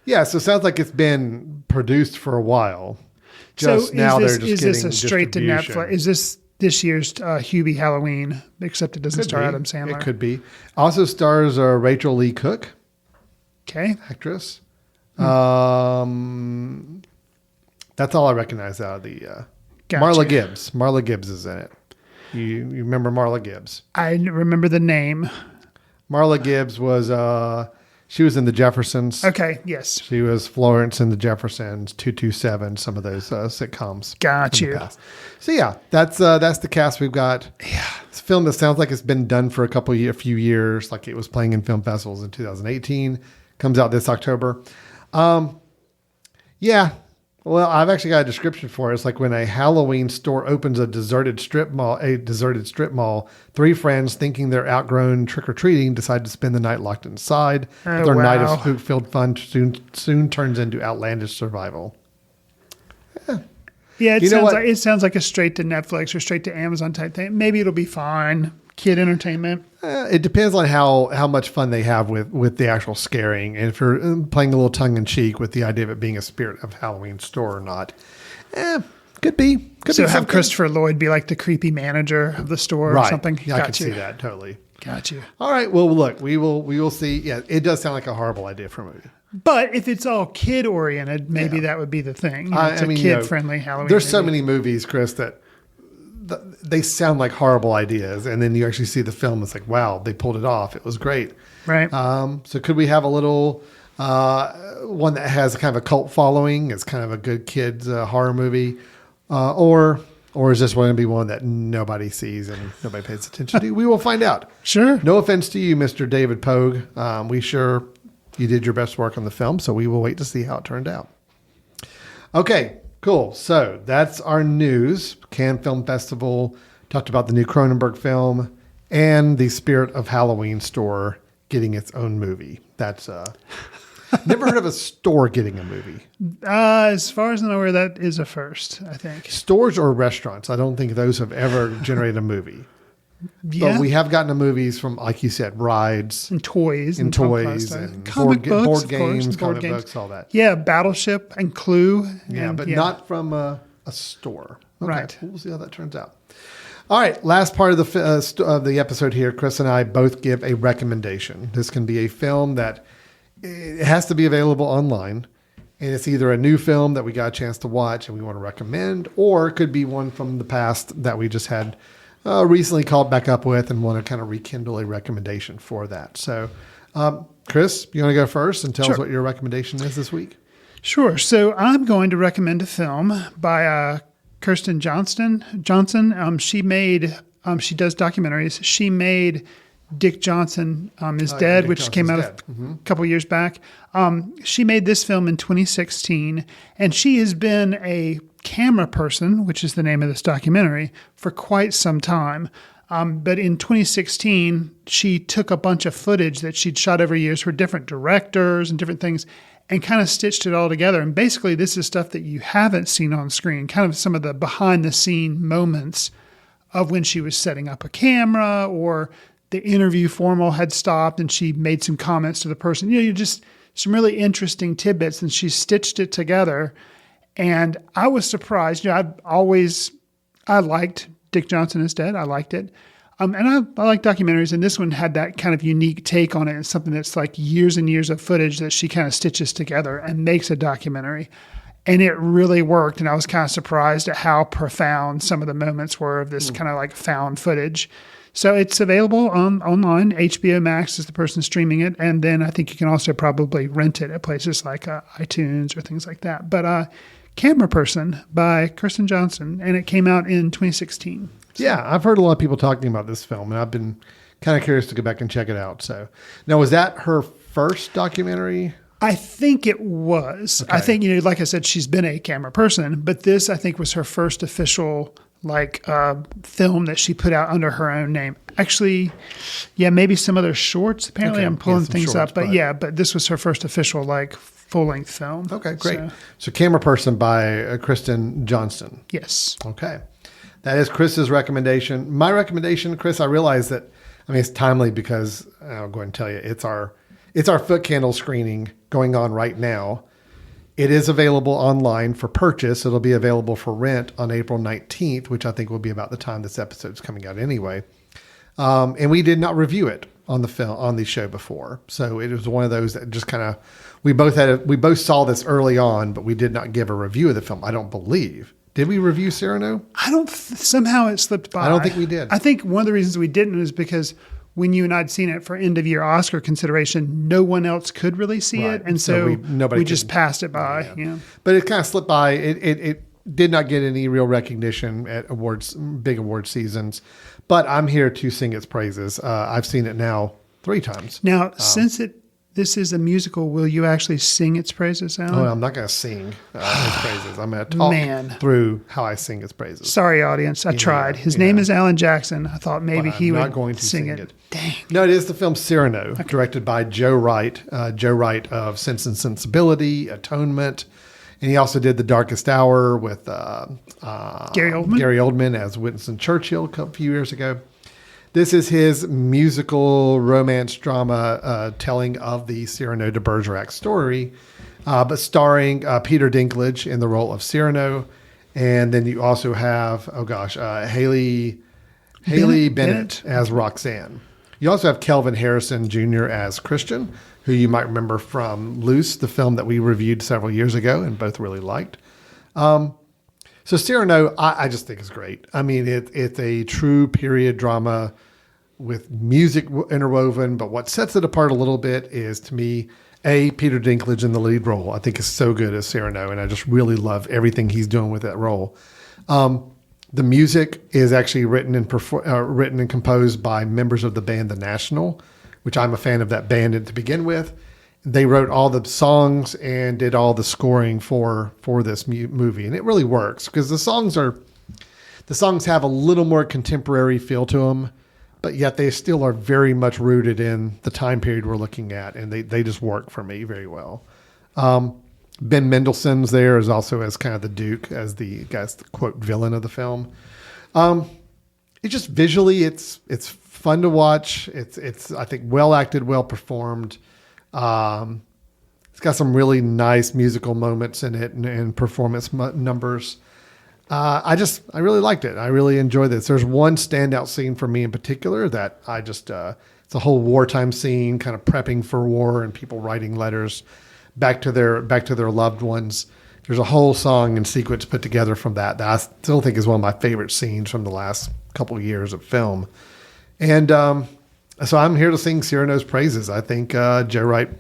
Yeah, so it sounds like it's been produced for a while. Just now they're just is getting this a straight to distribution. Netflix? Is this year's Hubie Halloween, except it doesn't star Adam Sandler? It could be. Also stars Rachel Lee Cook. Okay. Actress. That's all I recognize out of the Gotcha. Marla Gibbs. Marla Gibbs is in it. You remember Marla Gibbs? I remember the name. Marla Gibbs was she was in The Jeffersons. Okay, yes. She was Florence in The Jeffersons, 227, some of those sitcoms. Got you. So yeah, that's the cast we've got. Yeah. It's a film that sounds like it's been done for a few years, like it was playing in film festivals in 2018. Comes out this October. Yeah. Well, I've actually got a description for it. It's like when a Halloween store opens a deserted strip mall, three friends thinking they're outgrown trick-or-treating decide to spend the night locked inside. Oh, Their night wow. of spook-filled fun soon turns into outlandish survival. Yeah, You know what? it sounds like a straight to Netflix or straight to Amazon type thing. Maybe it'll be fine. Kid entertainment. It depends on how much fun they have with the actual scaring, and if you're playing a little tongue in cheek with the idea of it being a Spirit of Halloween store or not. Could be. So have something. Christopher Lloyd be like the creepy manager of the store or something. Yeah, I Got can you. see that totally. Got you. All right. Well, look, we will see. Yeah, it does sound like a horrible idea for a movie. But if it's all kid oriented, maybe that would be the thing. You know, it's a kid friendly Halloween. There's so movie. many movies, Chris, that they sound like horrible ideas, and then you actually see the film. It's like, wow, they pulled it off. It was great. Right. So could we have a little one that has kind of a cult following? It's kind of a good kids horror movie, or is this going to be one that nobody sees and nobody pays attention to? We will find out. Sure. No offense to you, Mr. David Pogue. You did your best work on the film, so we will wait to see how it turned out. Okay, cool. So that's our news. Cannes Film Festival talked about the new Cronenberg film and the Spirit of Halloween store getting its own movie. That's never heard of a store getting a movie. As far as I know, where that is a first, I think. Stores or restaurants, I don't think those have ever generated a movie. Yeah. But we have gotten the movies from, like you said, rides and toys and comic books, board of games, course, comic books, all that. Yeah, Battleship and Clue. Yeah, and, but not from a store. Okay, Right. We'll see how that turns out. All right, last part of the episode here. Chris and I both give a recommendation. This can be a film that it has to be available online, and it's either a new film that we got a chance to watch and we want to recommend, or it could be one from the past that we just had recently caught back up with and want to kind of rekindle a recommendation for that. So, Chris, you want to go first and tell us what your recommendation is this week? Sure. So I'm going to recommend a film by Kirsten Johnson. She does documentaries. She made Dick Johnson is Dead, which came out a couple years back. She made this film in 2016, and she has been a camera person, which is the name of this documentary, for quite some time. But in 2016, she took a bunch of footage that she'd shot over years for different directors and different things and kind of stitched it all together. And basically, this is stuff that you haven't seen on screen, kind of some of the behind-the-scene moments of when she was setting up a camera or the interview formal had stopped and she made some comments to the person. You just some really interesting tidbits, and she stitched it together. And I was surprised. I liked Dick Johnson is Dead. I liked it. And I like documentaries, and this one had that kind of unique take on it. It's something that's like years and years of footage that she kind of stitches together and makes a documentary. And it really worked, and I was kind of surprised at how profound some of the moments were of this kind of like found footage. So it's available online. HBO Max is the person streaming it, and then I think you can also probably rent it at places like iTunes or things like that. But Camera Person by Kirsten Johnson, and it came out in 2016. So. Yeah, I've heard a lot of people talking about this film, and I've been kind of curious to go back and check it out. So, now, was that her first documentary? I think it was. Okay. I think, like I said, she's been a camera person, but this, I think, was her first official film that she put out under her own name. Actually, yeah, maybe some other shorts. Apparently, I'm pulling things up, but this was her first official full-length film. Okay, great. So Camera Person by Kirsten Johnson. Yes. Okay. That is Chris's recommendation. My recommendation, Chris, I realize that, it's timely because I'll go ahead and tell you, it's our Foot Candle screening going on right now. It is available online for purchase. It'll be available for rent on April 19th, which I think will be about the time this episode's coming out anyway. And we did not review it on the show before. So it was one of those that just kind of, we both saw this early on, but we did not give a review of the film, I don't believe. Did we review Cyrano? Somehow it slipped by. I don't think we did. I think one of the reasons we didn't was because when you and I'd seen it for end of year Oscar consideration, no one else could really see it. And so we just passed it by. Yeah. But it kind of slipped by. It did not get any real recognition at big award seasons. But I'm here to sing its praises. I've seen it now 3 times. Now, since this is a musical, will you actually sing its praises, Alan? Oh, I'm not going to sing its praises. I'm going to talk through how I sing its praises. Sorry, audience. I tried. His name is Alan Jackson. I thought maybe he would sing it. Dang. No, it is the film Cyrano, directed by Joe Wright. Joe Wright of Sense and Sensibility, Atonement. And he also did The Darkest Hour with Gary Oldman as Winston Churchill a few years ago. This is his musical romance drama telling of the Cyrano de Bergerac story, but starring Peter Dinklage in the role of Cyrano. And then you also have, Haley Bennett as Roxanne. You also have Kelvin Harrison Jr. as Christian, who you might remember from Loose, the film that we reviewed several years ago and both really liked. So Cyrano, I just think is great. It's a true period drama with music interwoven, but what sets it apart a little bit is, to me, Peter Dinklage in the lead role, I think is so good as Cyrano, and I just really love everything he's doing with that role. The music is actually written and composed by members of the band The National, which I'm a fan of that band to begin with. They wrote all the songs and did all the scoring for this movie, and it really works because the songs have a little more contemporary feel to them, but yet they still are very much rooted in the time period we're looking at, and they just work for me very well. Ben Mendelsohn's there as also as kind of the Duke, as the quote villain of the film. It just visually, it's fun to watch. It's I think well acted, well performed. It's got some really nice musical moments in it and performance numbers. I really liked it. I really enjoyed this. There's one standout scene for me in particular that it's a whole wartime scene, kind of prepping for war and people writing letters back to their loved ones. There's a whole song and sequence put together from that I still think is one of my favorite scenes from the last couple of years of film. And so I'm here to sing Cyrano's praises. I think Joe Wright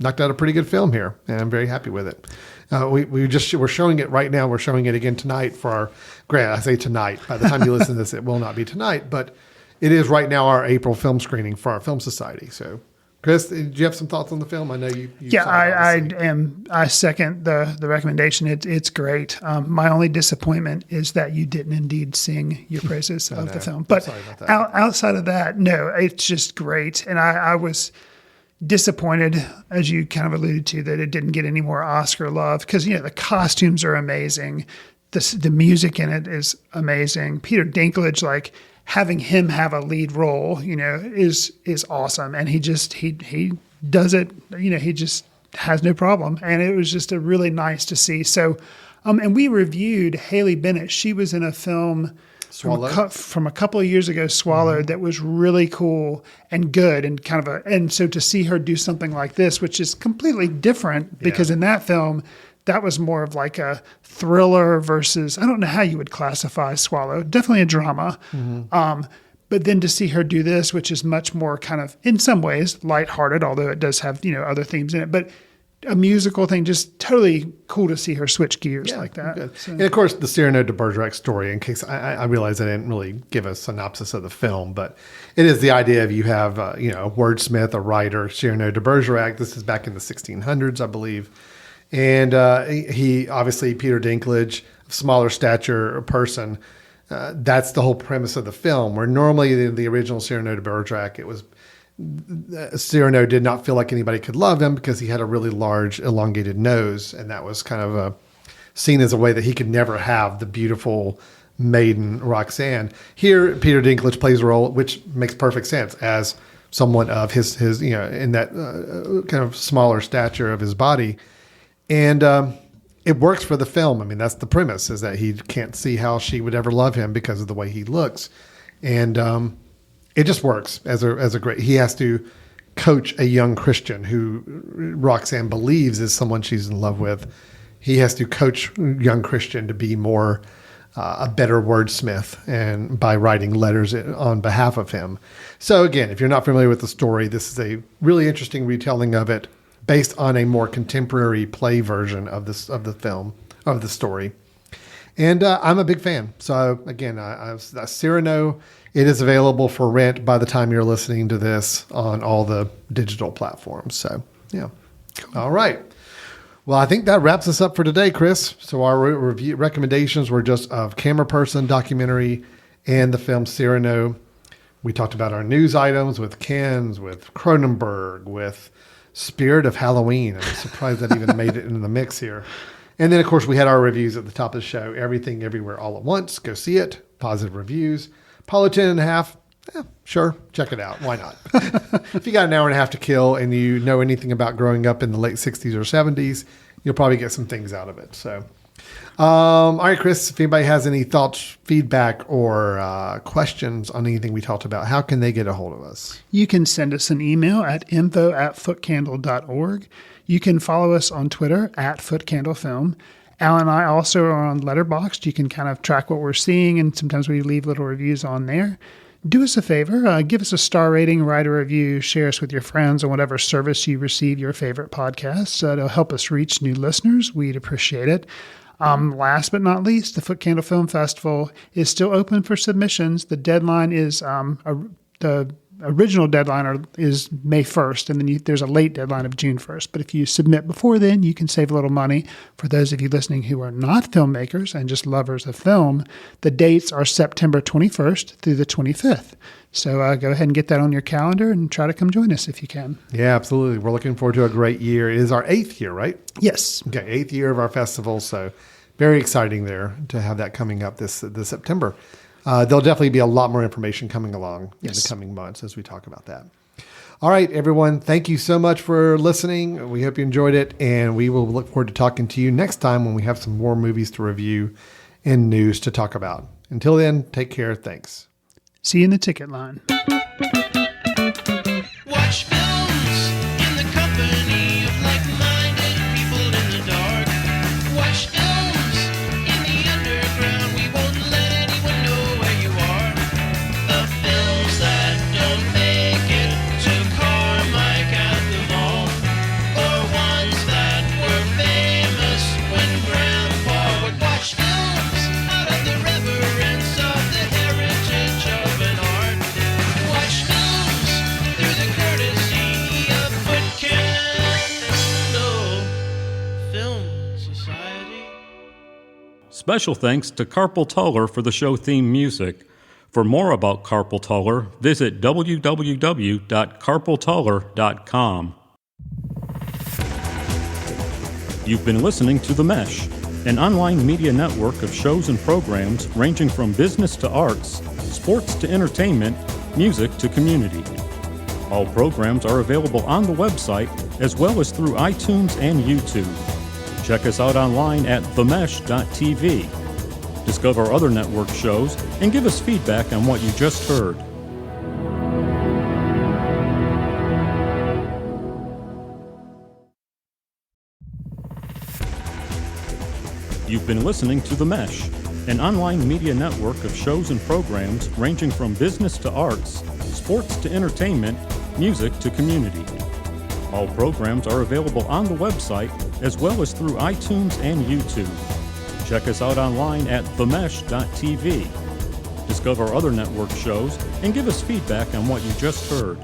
knocked out a pretty good film here, and I'm very happy with it. We're showing it right now. We're showing it again tonight for our grant. I say tonight. By the time you listen to this, it will not be tonight, but it is right now our April film screening for our film society. So, Chris, do you have some thoughts on the film? I know you yeah, I second the recommendation. It's great. My only disappointment is that you didn't indeed sing your praises of the film. But outside of that, no, it's just great. And I was disappointed, as you kind of alluded to, that it didn't get any more Oscar love because, the costumes are amazing. The music in it is amazing. Peter Dinklage, like, having him have a lead role, is awesome. And he does it, he just has no problem. And it was just really nice to see. So, and we reviewed Haley Bennett. She was in a film from a couple of years ago, Swallowed, that was really cool and good and and so to see her do something like this, which is completely different because in that film, that was more of like a thriller versus, I don't know how you would classify Swallowed, definitely a drama. But then to see her do this, which is much more kind of, in some ways, lighthearted, although it does have, other themes in it, but a musical thing, just totally cool to see her switch gears like that. So. And of course, the Cyrano de Bergerac story, in case I realize I didn't really give a synopsis of the film, but it is the idea of you have, a wordsmith, a writer, Cyrano de Bergerac. This is back in the 1600s, I believe. And he obviously, Peter Dinklage, smaller stature person. That's the whole premise of the film, where normally in the original Cyrano de Bergerac, it was Cyrano did not feel like anybody could love him because he had a really large, elongated nose, and that was kind of seen as a way that he could never have the beautiful maiden Roxanne. Here, Peter Dinklage plays a role which makes perfect sense as someone of his in that kind of smaller stature of his body, and it works for the film. I mean, that's the premise, is that he can't see how she would ever love him because of the way he looks, and it just works as a great. He has to coach a young Christian who Roxanne believes is someone she's in love with. He has to coach young Christian to be more a better wordsmith, and by writing letters on behalf of him. So again, if you're not familiar with the story, this is a really interesting retelling of it, based on a more contemporary play version of the story. And I'm a big fan. So again, Cyrano. It is available for rent by the time you're listening to this on all the digital platforms. So, yeah. Cool. All right. Well, I think that wraps us up for today, Chris. So our review recommendations were just of Camera Person documentary and the film Cyrano. We talked about our news items with Ken's, with Cronenberg, with Spirit of Halloween. I'm surprised that even made it into the mix here. And then, of course, we had our reviews at the top of the show. Everything, Everywhere, All at Once. Go see it. Positive reviews. Apollo 10.5, sure, check it out. Why not? If you got an hour and a half to kill and you know anything about growing up in the late 60s or 70s, you'll probably get some things out of it. So, all right, Chris, if anybody has any thoughts, feedback, or questions on anything we talked about, how can they get a hold of us? You can send us an email at info@footcandle.org. You can follow us on Twitter @footcandlefilm. Al and I also are on Letterboxd. You can kind of track what we're seeing, and sometimes we leave little reviews on there. Do us a favor, give us a star rating, write a review, share us with your friends on whatever service you receive your favorite podcasts. It'll help us reach new listeners. We'd appreciate it. Last but not least, the Foot Candle Film Festival is still open for submissions. The deadline is the original deadline is May 1st, and then there's a late deadline of June 1st. But if you submit before then, you can save a little money. For those of you listening who are not filmmakers and just lovers of film, the dates are September 21st through the 25th. So go ahead and get that on your calendar and try to come join us if you can. Yeah, absolutely. We're looking forward to a great year. It is our 8th year, right? Yes. Okay, 8th year of our festival. So very exciting there to have that coming up this September. There'll definitely be a lot more information coming along in the coming months as we talk about that. All right, everyone. Thank you so much for listening. We hope you enjoyed it, and we will look forward to talking to you next time when we have some more movies to review and news to talk about. Until then, take care. Thanks. See you in the ticket line. Watch films in the company of like-minded people in the dark. Watch films in the underground. We won't let anyone know where you are. The films that don't make it to Carmike at the mall, or ones that were famous when Grandpa would watch films out of the reverence of the heritage of an art. Watch films through the courtesy of Foot Candle Film Society. Special thanks to Carpal Tuller for the show theme music. For more about Carpal Tuller, visit www.carpaltuller.com. You've been listening to The Mesh, an online media network of shows and programs ranging from business to arts, sports to entertainment, music to community. All programs are available on the website as well as through iTunes and YouTube. Check us out online at themesh.tv. Discover other network shows and give us feedback on what you just heard. You've been listening to The Mesh, an online media network of shows and programs ranging from business to arts, sports to entertainment, music to community. All programs are available on the website as well as through iTunes and YouTube. Check us out online at themesh.tv. Discover other network shows and give us feedback on what you just heard.